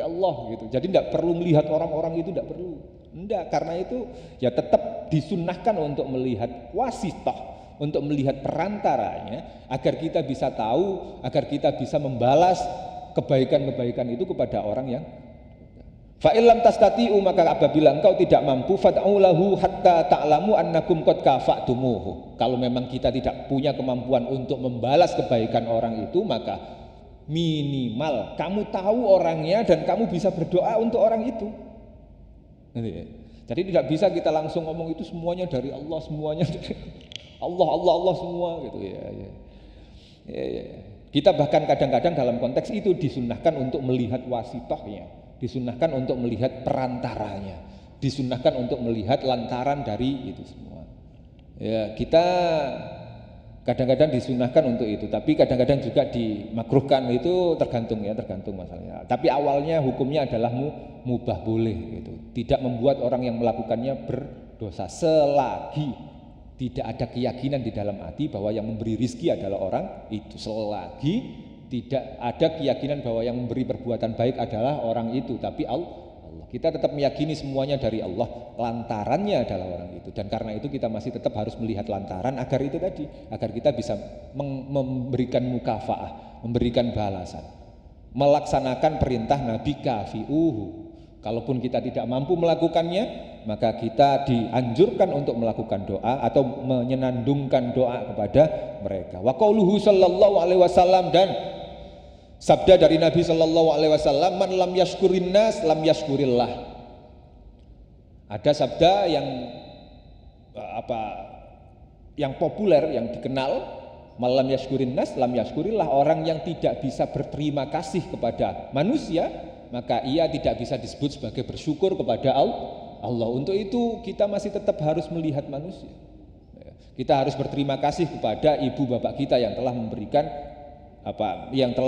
Allah gitu. Jadi tidak perlu melihat orang-orang itu, tidak perlu. Enggak, karena itu ya tetap disunnahkan untuk melihat wasitoh, untuk melihat perantaranya, agar kita bisa tahu, agar kita bisa membalas kebaikan-kebaikan itu kepada orang yang fa illam tastati'u, maka apabila engkau tidak mampu, fad'u lahu hatta ta'lamu annakum qad kafa'tumuhu. Kalau memang kita tidak punya kemampuan untuk membalas kebaikan orang itu, maka minimal kamu tahu orangnya dan kamu bisa berdoa untuk orang itu. Jadi tidak bisa kita langsung ngomong itu semuanya dari Allah, semuanya dari Allah semua gitu ya. Kita bahkan kadang-kadang dalam konteks itu disunnahkan untuk melihat wasitohnya, disunnahkan untuk melihat perantaranya, disunnahkan untuk melihat lantaran dari itu semua. Ya, kita kadang-kadang disunnahkan untuk itu, tapi kadang-kadang juga dimakruhkan, itu tergantung masalahnya. Tapi awalnya hukumnya adalah mubah, boleh gitu. Tidak membuat orang yang melakukannya berdosa selagi tidak ada keyakinan di dalam hati bahwa yang memberi rizki adalah orang itu, selagi tidak ada keyakinan bahwa yang memberi perbuatan baik adalah orang itu, tapi Allah. Kita tetap meyakini semuanya dari Allah, lantarannya adalah orang itu, dan karena itu kita masih tetap harus melihat lantaran agar itu tadi, agar kita bisa memberikan mukafaah, memberikan balasan, melaksanakan perintah Nabi kafi'uhu. Kalaupun kita tidak mampu melakukannya, maka kita dianjurkan untuk melakukan doa atau menyenandungkan doa kepada mereka. Wa qauluhu sallallahu alaihi wasallam, dan sabda dari Nabi sallallahu alaihi wasallam, man lam yashkurin nas lam yashkurillah. Ada sabda yang populer, yang dikenal, man lam yashkurin nas lam yashkurillah. Orang yang tidak bisa berterima kasih kepada manusia, maka ia tidak bisa disebut sebagai bersyukur kepada Allah. Untuk itu kita masih tetap harus melihat manusia. Kita harus berterima kasih kepada ibu bapak kita yang telah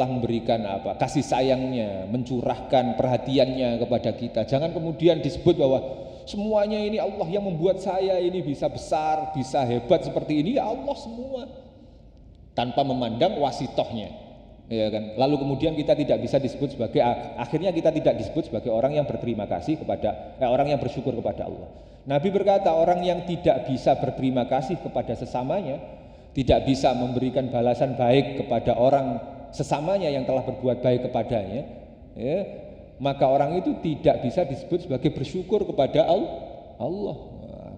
memberikan kasih sayangnya, mencurahkan perhatiannya kepada kita. Jangan kemudian disebut bahwa semuanya ini Allah yang membuat saya ini bisa besar, bisa hebat seperti ini, ya Allah semua, tanpa memandang wasitohnya, ya kan. Lalu kemudian kita tidak bisa disebut sebagai, akhirnya kita tidak disebut sebagai orang yang berterima kasih kepada orang yang bersyukur kepada Allah. Nabi berkata, orang yang tidak bisa berterima kasih kepada sesamanya, tidak bisa memberikan balasan baik kepada orang sesamanya yang telah berbuat baik kepadanya, ya, maka orang itu tidak bisa disebut sebagai bersyukur kepada Allah.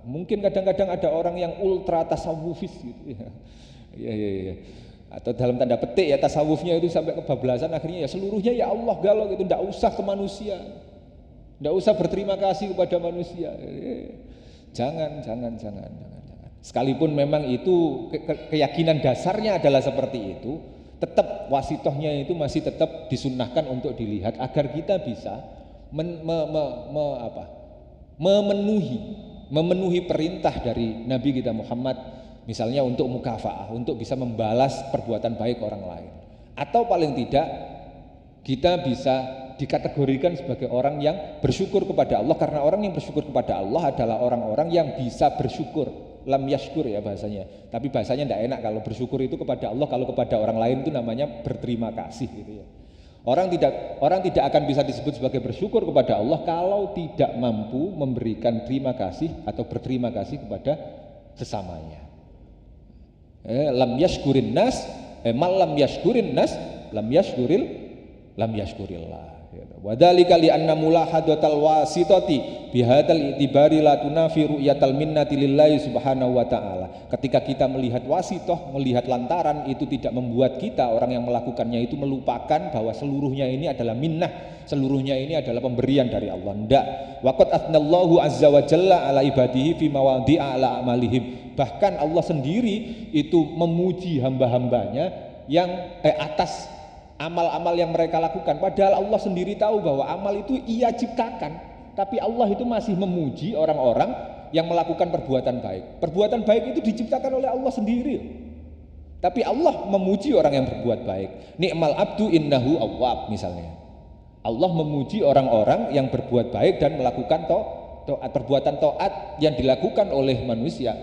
Mungkin kadang-kadang ada orang yang ultra tasawufis gitu ya. Ya. Atau dalam tanda petik ya, tasawufnya itu sampai kebablasan, akhirnya ya seluruhnya ya Allah galau gitu, enggak usah ke manusia, enggak usah berterima kasih kepada manusia. Jangan. Sekalipun memang itu keyakinan dasarnya adalah seperti itu, tetap wasitohnya itu masih tetap disunnahkan untuk dilihat agar kita bisa memenuhi perintah dari Nabi kita Muhammad, misalnya untuk mukafaah, untuk bisa membalas perbuatan baik orang lain, atau paling tidak kita bisa dikategorikan sebagai orang yang bersyukur kepada Allah, karena orang yang bersyukur kepada Allah adalah orang-orang yang bisa bersyukur, lam yashkur ya bahasanya, tapi bahasanya tidak enak kalau bersyukur itu kepada Allah, kalau kepada orang lain itu namanya berterima kasih gitu ya. Orang tidak akan bisa disebut sebagai bersyukur kepada Allah kalau tidak mampu memberikan terima kasih atau berterima kasih kepada sesamanya. Lam yashkurin nas, lam yashkurin nas, lam yashkurillah. Wadzalika li anna mulahadatal wasitati bihadzal itibari la tunafi ru'yatal minnati lillahi subhanahu wa ta'ala. Ketika kita melihat wasitoh, melihat lantaran, itu tidak membuat kita orang yang melakukannya itu melupakan bahwa seluruhnya ini adalah minnah, seluruhnya ini adalah pemberian dari Allah. Enggak. Waqad athnallahu azza wa jalla ala ibadihi fi mawadhi'a ala amalihim. Bahkan Allah sendiri itu memuji hamba-hambanya yang atas amal-amal yang mereka lakukan, padahal Allah sendiri tahu bahwa amal itu Ia ciptakan, tapi Allah itu masih memuji orang-orang yang melakukan perbuatan baik. Perbuatan baik itu diciptakan oleh Allah sendiri, tapi Allah memuji orang yang berbuat baik. Ni'mal abdu innahu awwab misalnya. Allah memuji orang-orang yang berbuat baik dan melakukan perbuatan taat yang dilakukan oleh manusia.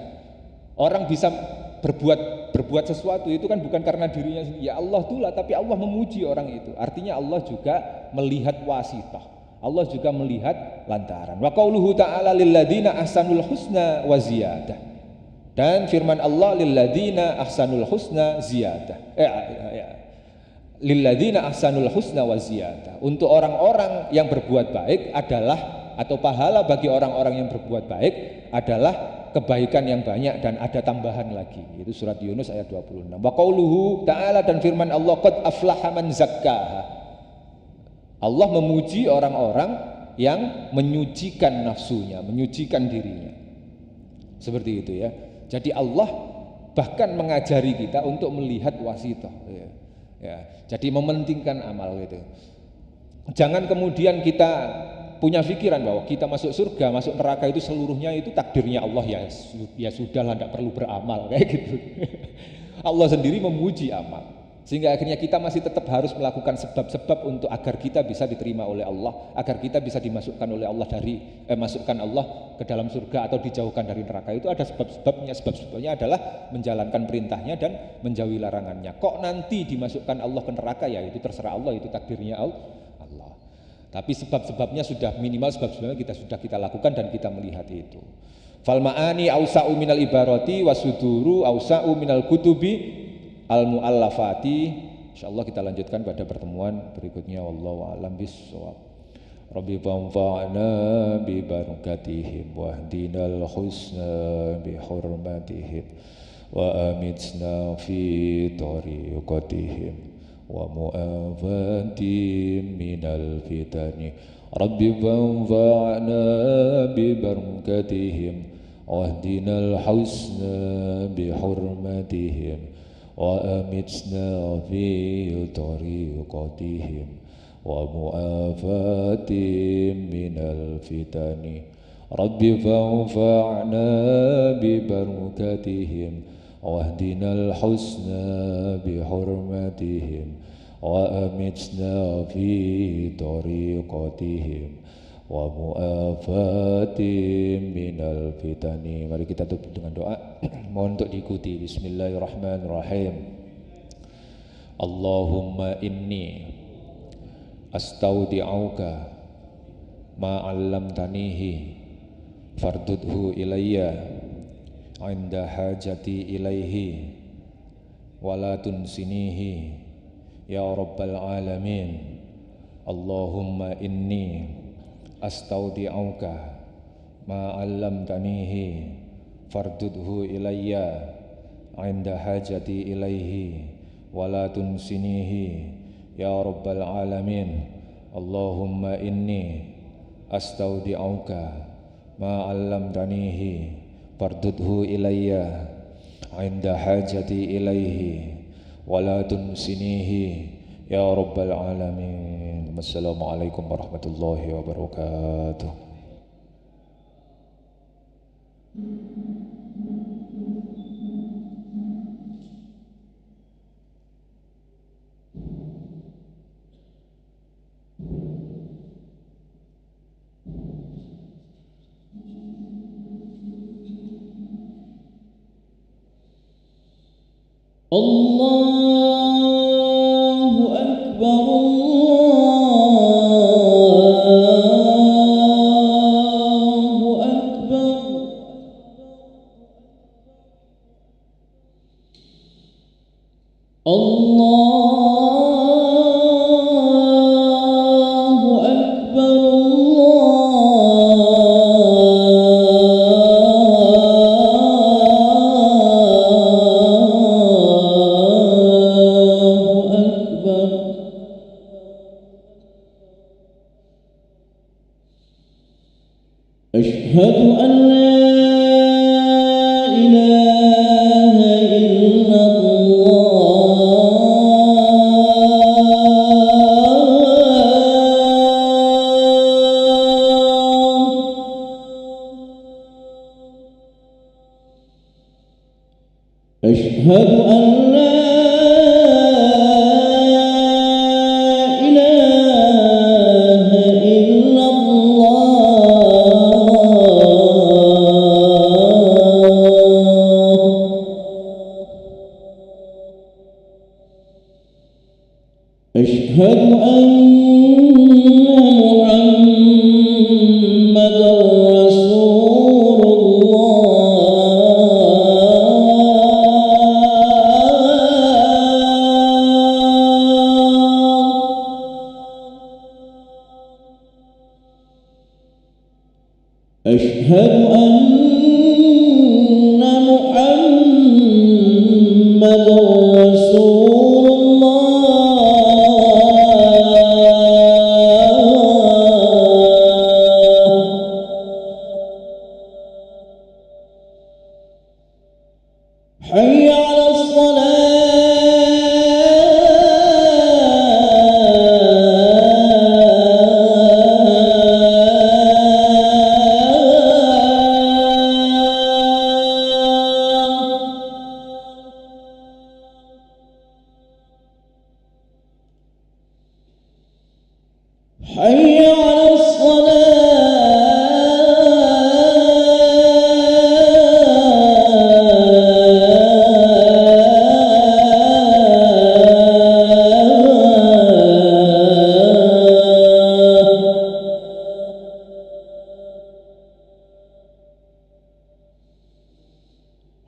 Orang bisa berbuat sesuatu itu kan bukan karena dirinya sendiri, ya Allah itulah, tapi Allah memuji orang itu. Artinya Allah juga melihat wasitah, Allah juga melihat lantaran. Wa qauluhu ta'ala lilladzina ahsanul husna wa ziyadah. Dan firman Allah lilladzina ahsanul husna ziyadah. Lilladzina ahsanul husna wa ziyadah. Untuk orang-orang yang berbuat baik adalah, atau pahala bagi orang-orang yang berbuat baik adalah kebaikan yang banyak dan ada tambahan lagi. Itu surat Yunus ayat 26. Wa qauluhu ta'ala, dan firman Allah, qad aflaha man zakkaha. Allah memuji orang-orang yang menyucikan nafsunya, menyucikan dirinya. Seperti itu ya. Jadi Allah bahkan mengajari kita untuk melihat wasithah ya. Jadi mementingkan amal itu. Jangan kemudian kita punya pikiran bahwa kita masuk surga, masuk neraka itu seluruhnya itu takdirnya Allah, ya sudahlah, tidak perlu beramal kayak gitu. Allah sendiri memuji amal, sehingga akhirnya kita masih tetap harus melakukan sebab-sebab untuk agar kita bisa diterima oleh Allah, agar kita bisa dimasukkan oleh Allah masukkan Allah ke dalam surga atau dijauhkan dari neraka. Itu ada sebab-sebabnya. Sebab-sebabnya adalah menjalankan perintahnya dan menjauhi larangannya. Kok nanti dimasukkan Allah ke neraka, ya itu terserah Allah, itu takdirnya Allah. Tapi sebab-sebabnya sudah minimal, sebab-sebabnya kita lakukan dan kita melihat itu. Fal ma'ani ausa'u minal ibarati wasuduru ausa'u minal kutubi al muallafati. Insyaallah kita lanjutkan pada pertemuan berikutnya. Wallahu a'lam bissawab. Rabbi fanfa'na bi barakatihim wahdinal husna bi hurmatihim wa amitna fi tariqatihim wa mu'afatim minal fitani. Rabbi fanfa'na bi barakatihim wahdinal husna bi hurmatihim wa amitna fi tariqatihim wa mu'afatim minal fitani. رب فانفعنا ببركتهم واهدنا الحسنى بحرمتهم وأمتنا في طريقتهم ومؤافاتهم minal fitani. Mari kita tutup dengan doa. Mohon untuk diikuti. Bismillahirrahmanirrahim. Allahumma inni astaudi'uka ma 'allamtanihi fardudhu ilayya 'inda hajati ilaihi wala tunsinihi ya rabbal alamin. Allahumma inni astaudi'uka ma 'allamtanihi fardudhu ilayya 'inda hajati ilaihi wala tunsinihi ya rabbal alamin. Allahumma inni astaudi'uka ma 'allamtanihi fardudhu ilayya 'inda hajati ilaihi wala tunsinihi ya rabbal alamin. Wassalamualaikum warahmatullahi wabarakatuh. Allahu Akbar, Allahu Akbar. Allahu Akbar, أشهد أن لا إله إلا الله. أشهد أن لا أشهد أن محمدًا رسول الله. أشهد أن محمدًا رسول الله. حي على حي على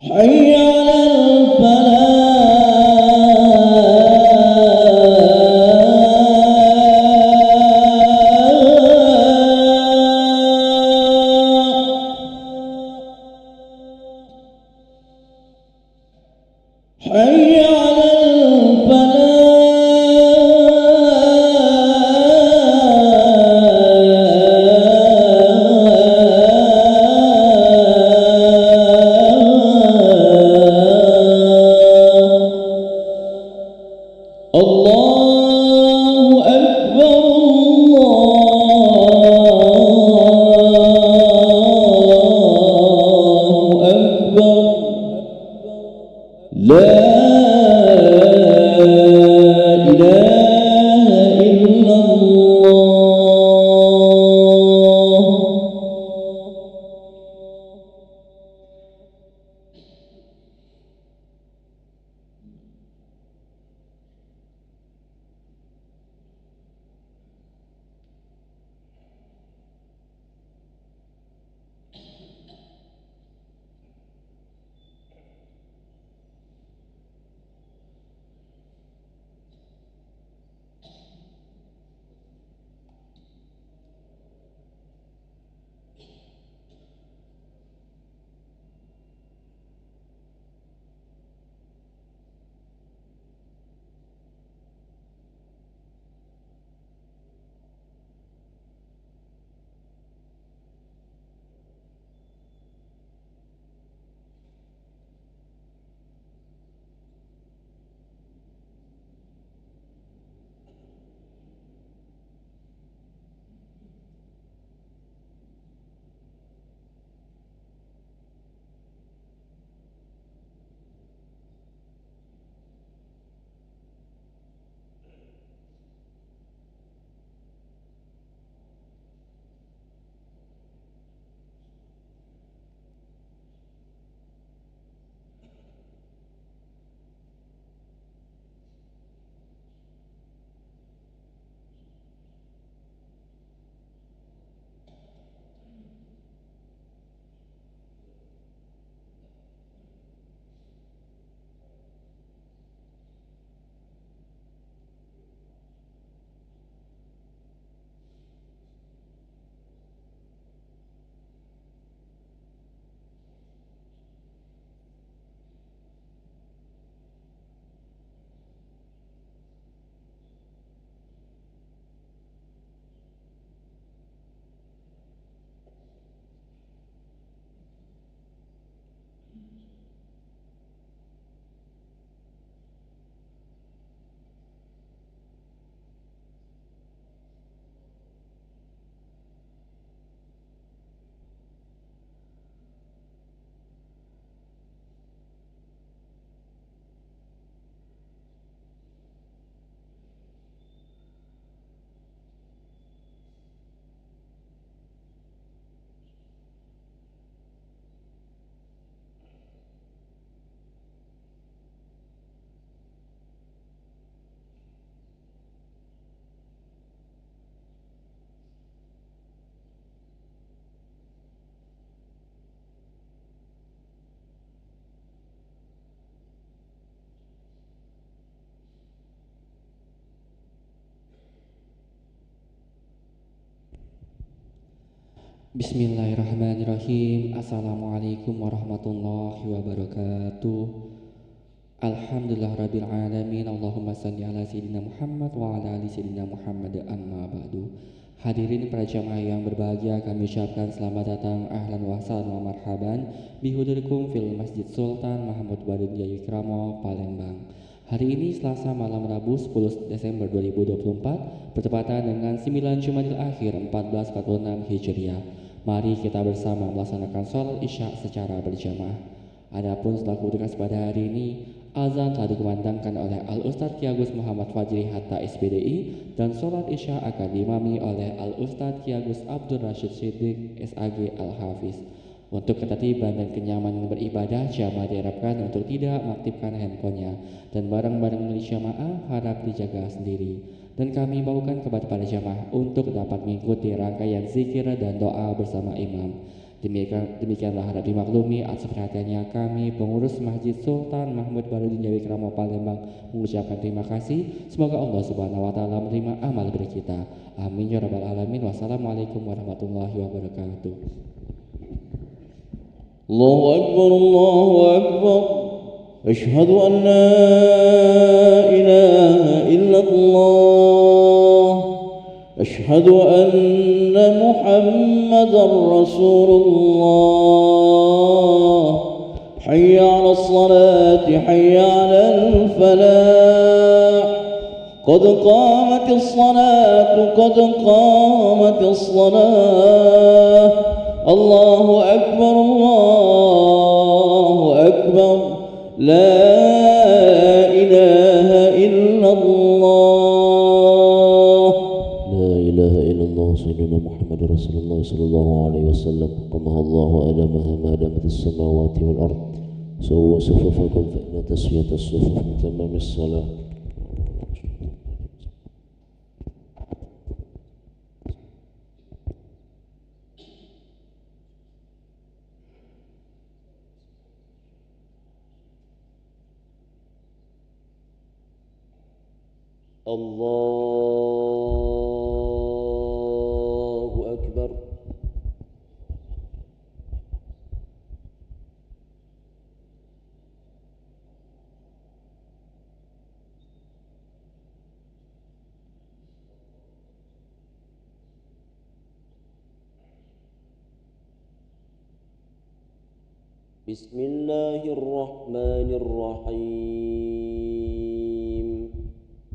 حي على حي على الله أكبر، الله لا إله إلا الله Bismillahirrahmanirrahim. Assalamualaikum warahmatullahi wabarakatuh. Alhamdulillah rabbil alamin. Allahumma salli ala sayyidina Muhammad wa ala ali sayyidina Muhammad, amma ba'du. Hadirin para jamaah yang berbahagia, kami ucapkan selamat datang, ahlan wa sahlan wa marhaban bihudurikum fil Masjid Sultan Mahmud Baduddin Jayawikrama, Palembang. Hari ini Selasa malam Rabu 10 Desember 2024 bertepatan dengan 9 Jumadil Akhir 1446 Hijriah. Mari kita bersama melaksanakan sholat Isya secara berjamaah. Adapun selaku tugas pada hari ini, azan telah dikumandangkan oleh Al-Ustadz Ki Agus Muhammad Fajri Hatta SPDI dan sholat Isya akan diimami oleh Al-Ustadz Ki Agus Abdul Rashid Siddiq SAG Al-Hafiz. Untuk ketertiban dan kenyamanan beribadah, jamaah diharapkan untuk tidak mengaktifkan handphonenya dan barang-barang milik jamaah harap dijaga sendiri. Dan kami bawakan kepada para jamaah untuk dapat mengikuti rangkaian zikir dan doa bersama imam. Demikianlah harap dimaklumi atas perhatiannya kami pengurus Masjid Sultan Mahmud Baduddin Jayawikrama Palembang mengucapkan terima kasih. Semoga Allah Subhanahu wa taala menerima amal dari kita. Amin ya rabbal alamin. Wassalamualaikum warahmatullahi wabarakatuh. Allahu Akbar, Allahu Akbar. Asyhadu an la ilaha illallah. Asyhadu anna Muhammadar Rasulullah. Hayya 'alas salati, hayya 'alal falah. Qad qamatis salatu, qad qamatis salah. Allahu Akbar, Allahu Akbar. La رسول الله صلى الله عليه وسلم قامها الله أدمها ما دامت السماوات والأرض سووا صفوفكم فإن تسوية الصفوف من تمام الصلاة. الله أكبر. بسم الله الرحمن الرحيم.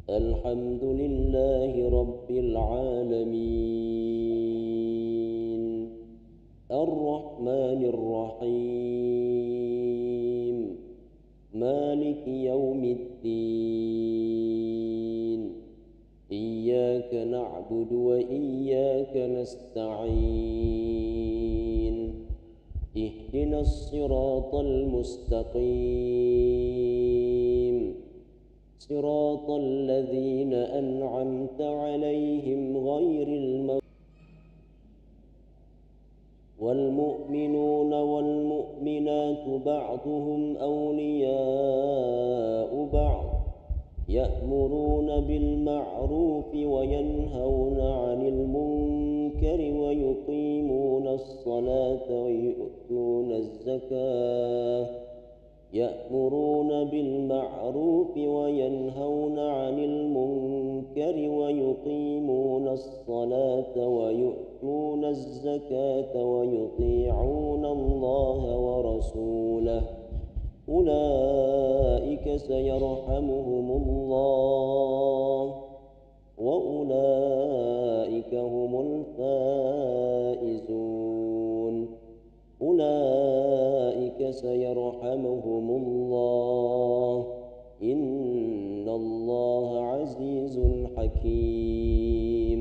الحمد لله رب العالمين الرحمن الرحيم مالك يوم الدين إياك نعبد وإياك نستعين اهدنا الصراط المستقيم صراط الذين أنعمت عليهم غير المغضوب. والمؤمنون والمؤمنات بعضهم أولياء بعض يأمرون بالمعروف وينهون عن المنكر ويقيمون الصلاة ويؤتون الزكاة يأمرون بالمعروف وينهون عن المنكر ويقيمون الصلاة ويؤتون الزكاة ويطيعون الله ورسوله أولئك سيرحمهم الله وأولئك هم الفائزون. أولئك سيرحمهم الله إن الله عزيز حكيم.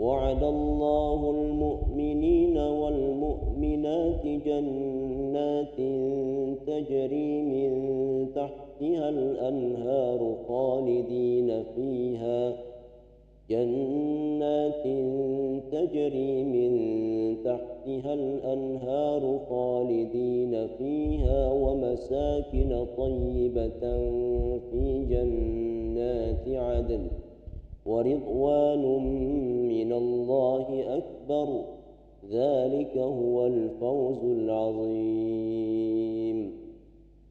وعد الله المؤمنين والمؤمنات جنات تجري من تحتها الأنهار خالدين فيها جنات تجري من تحتها الأنهار خالدين فيها ومساكن طيبة في جنات عدن ورضوان من الله أكبر ذلك هو الفوز العظيم.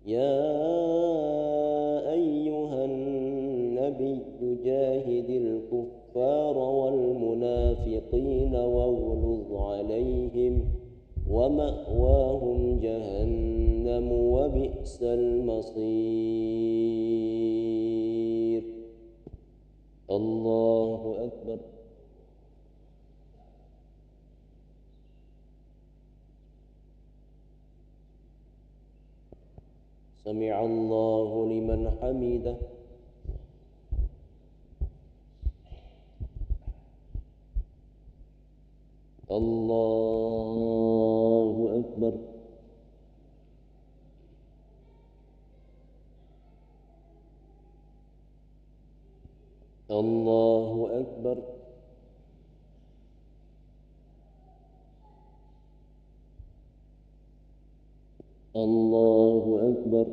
يا أيها النبي جاهد الكفار والمنافقين واغلظ عليهم ومأواهم جهنم وبئس المصير. الله أكبر. سمع الله لمن حمده. الله أكبر. الله أكبر. الله أكبر.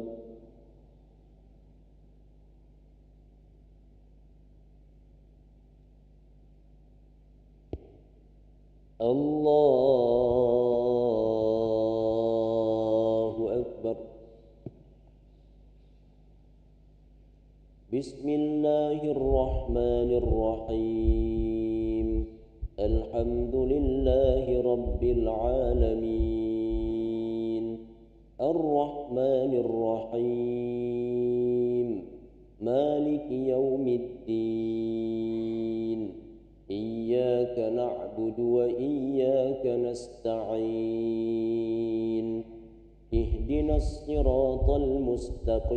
الله أكبر. بسم الله الرحمن الرحيم. الحمد لله رب العالمين الرحمن الرحيم مالك يوم الدين إياك نعبد وإياك نستعين اهدنا الصراط المستقيم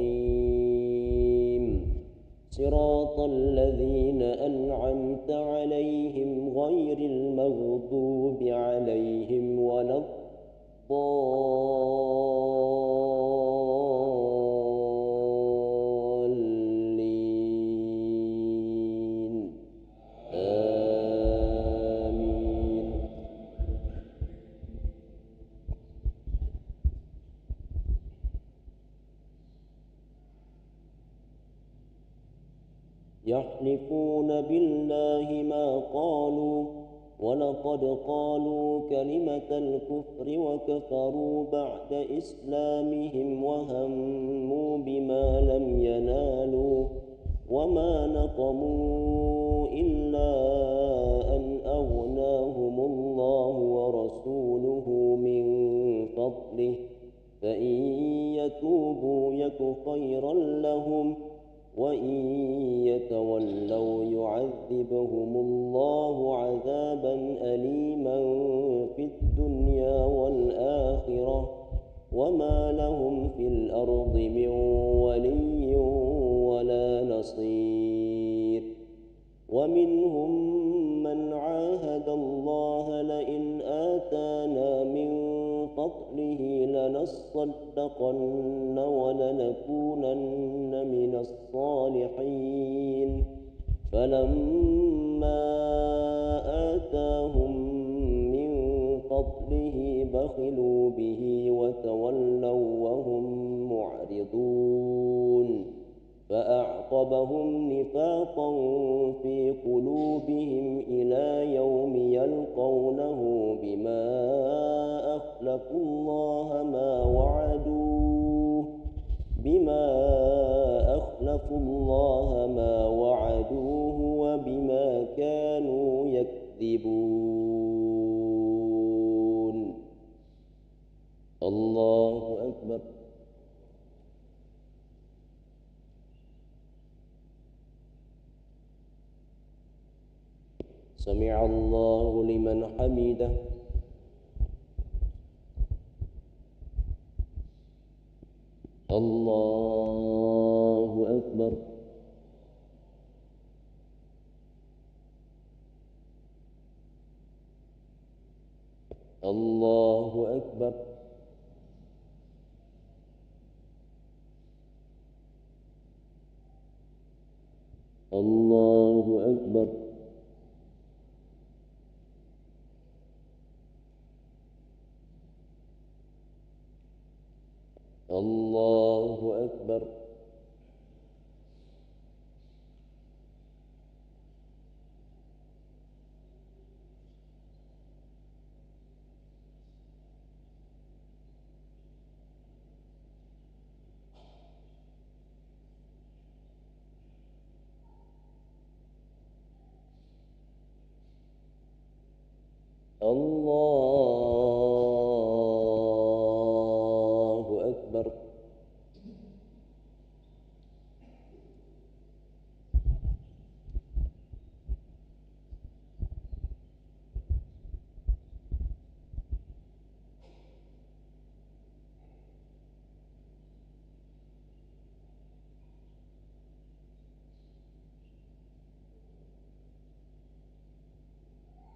صراط الذين أنعمت عليهم غير المغضوب عليهم ولا الضالين آمين. يحلفون بالله ما قالوا ولقد قالوا كلمة الكفر وكفروا بعد إسلامهم وهموا بما لم ينالوا وما نقموا إلا أن أغناهم الله ورسوله من فضله فإن يتوبوا يك خيرا لهم وإن يتولوا يعذبهم الله عذابا أليما في الدنيا والآخرة وما لهم في الأرض من ولي ولا نصير. ومنهم من عاهد الله لئن آتانا من فضله لنصدقن ولنكونن من الصالحين فلما آتاهم من فضله بخلوا به وتولوا وهم معرضون فأعقبهم نفاقا في قلوبهم إلى يوم يلقونه بما أخلفوا الله ما وعدوه وبما كانوا يكذبون. الله أكبر. سمع الله لمن حمده. الله أكبر. الله أكبر. الله أكبر. الله أكبر. الله أكبر.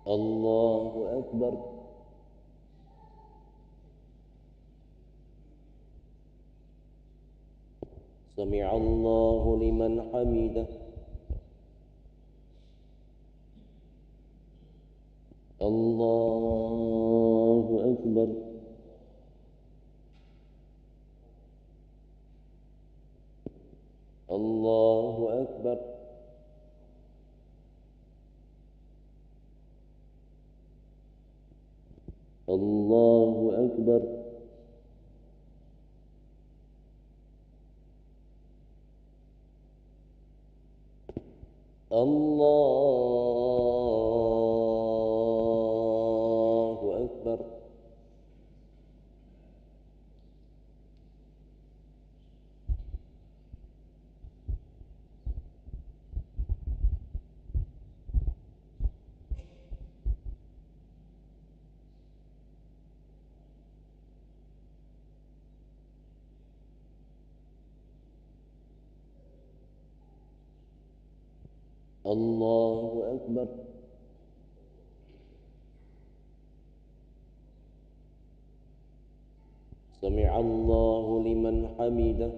الله أكبر. سمع الله لمن حمده. الله أكبر. الله أكبر. الله أكبر. الله أكبر. الله أكبر. سمع الله لمن حمده.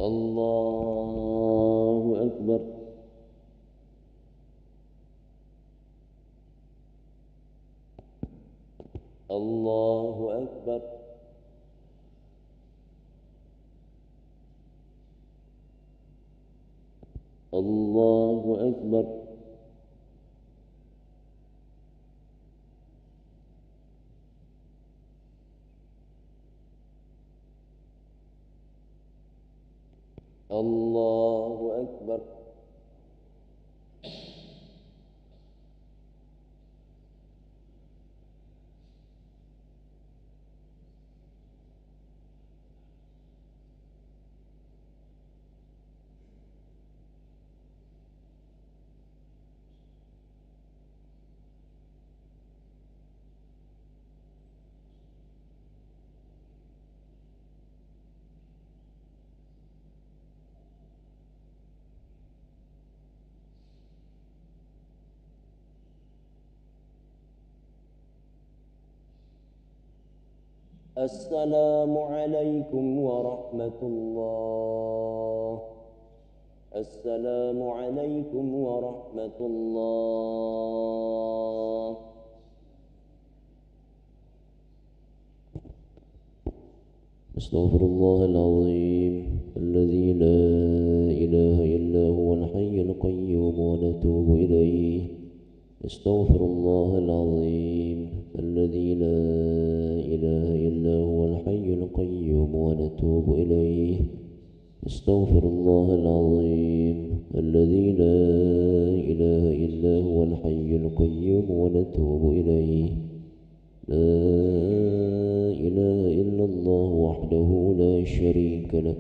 الله أكبر. الله أكبر. الله أكبر. الله أكبر. السلام عليكم ورحمة الله. السلام عليكم ورحمة الله. أستغفر الله العظيم الذي لا إله إلا هو الحي القيوم ونتوب إليه. أستغفر الله العظيم الذي لا إله إلا هو الحي القيوم ونتوب إليه. أستغفر الله العظيم الذي لا إله إلا هو الحي القيوم ونتوب إليه. لا إله إلا الله وحده لا شريك له،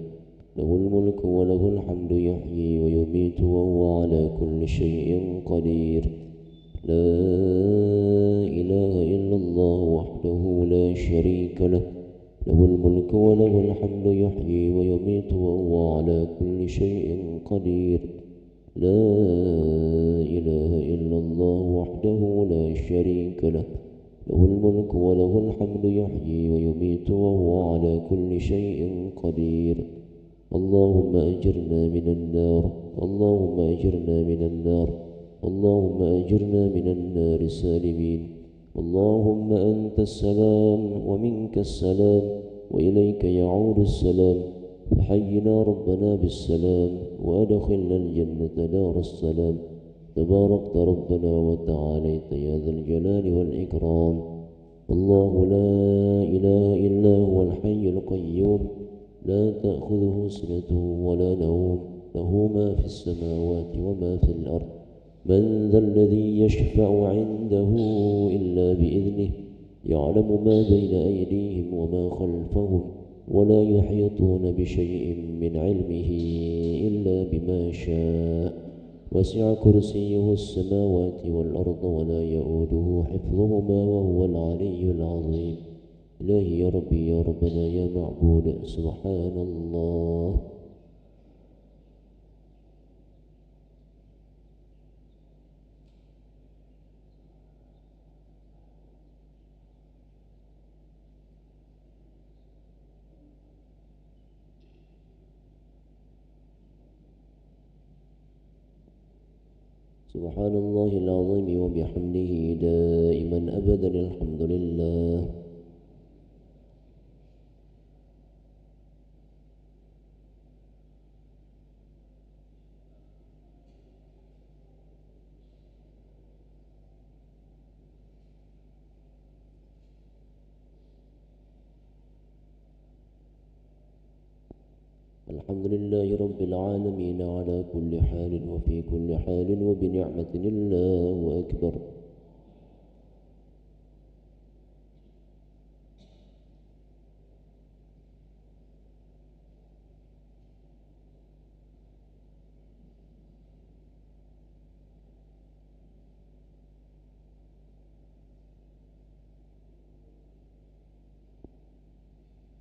له الملك وله الحمد يحيي ويميت وهو على كل شيء قدير. لا إله إلا الله وحده لا شريك له، له الملك وله الحمد يحيي ويميت وهو على كل شيء قدير. لا إله إلا الله وحده لا شريك له، له الملك وله الحمد يحيي ويميت وهو على كل شيء قدير. اللهم أجرنا من النار، اللهم أجرنا من النار، اللهم أجرنا من النار سالمين. اللهم أنت السلام ومنك السلام وإليك يعود السلام، فحينا ربنا بالسلام وأدخلنا الجنة دار السلام. تباركت ربنا وتعاليت يا ذا الجلال والإكرام. الله لا إله إلا هو الحي القيوم، لا تأخذه سنة ولا نوم، له ما في السماوات وما في الأرض. من ذا الذي يشفع عنده إلا بإذنه، يعلم ما بين أيديهم وما خلفهم، ولا يحيطون بشيء من علمه إلا بما شاء. وسع كرسيه السماوات والأرض ولا يؤوده حفظهما وهو العلي العظيم. إلهي يا ربي يا ربنا يا معبود سبحان الله. سبحان الله العظيم وبحمده دائما أبدا الحمد لله. الحمد لله رب العالمين على كل حال وفي كل حال وبنعمة الله أكبر.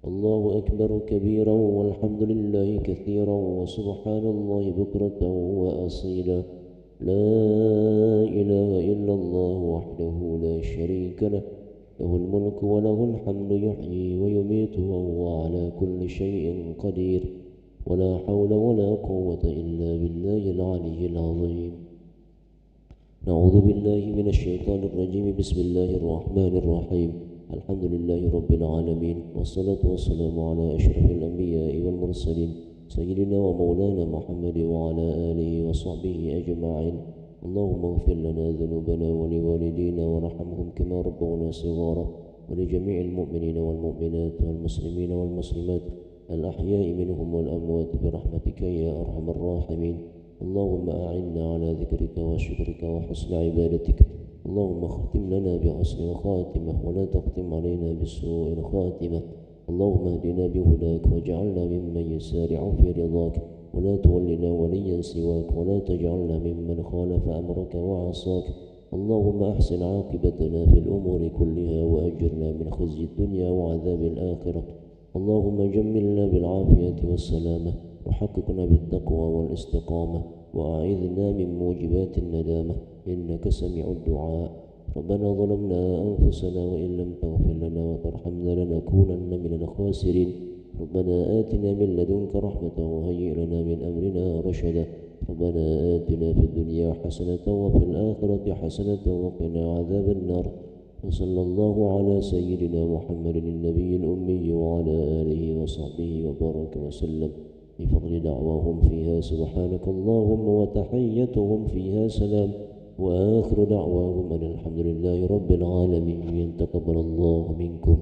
الله أكبر كبيرا والحمد لله كثيرا وسبحان الله بكرة وأصيلا لا إله إلا الله وحده لا شريك له له الملك وله الحمد يحيي ويميت وهو على كل شيء قدير ولا حول ولا قوة إلا بالله العلي العظيم نعوذ بالله من الشيطان الرجيم بسم الله الرحمن الرحيم الحمد لله رب العالمين والصلاة والسلام على أشرف الأنبياء والمرسلين سيدنا ومولانا محمد وعلى آله وصحبه أجمعين اللهم اغفر لنا ذنوبنا ولوالدينا وارحمهم كما ربونا صغارا ولجميع المؤمنين والمؤمنات والمسلمين والمسلمات الأحياء منهم والأموات برحمتك يا أرحم الراحمين اللهم أعنا على ذكرك وشكرك وحسن عبادتك اللهم اختم لنا بحسن الخاتمة ولا تختم علينا بسوء الخاتمة اللهم اهدنا بهداك واجعلنا ممن يسارع في رضاك ولا تولنا وليا سواك ولا تجعلنا ممن خالف أمرك وعصاك اللهم أحسن عاقبتنا في الأمور كلها وأجرنا من خزي الدنيا وعذاب الآخرة اللهم جملنا بالعافية والسلامة وحققنا بالتقوى والاستقامة وأعذنا من موجبات الندامة إنك سميع الدعاء ربنا ظلمنا أنفسنا وإن لم تغفر لنا وترحمنا لنكونن من الخاسرين ربنا آتنا من لدنك رحمة وهيئ لنا من أمرنا رشدا ربنا آتنا في الدنيا حسنة وفي الآخرة حسنة وقنا عذاب النار وصلى الله على سيدنا محمد النبي الأمي وعلى آله وصحبه وبارك وسلم بفضل دعواهم فيها سبحانك اللهم وتحيتهم فيها سلام وآخر دعواهم أن الحمد لله رب العالمين تقبل الله منكم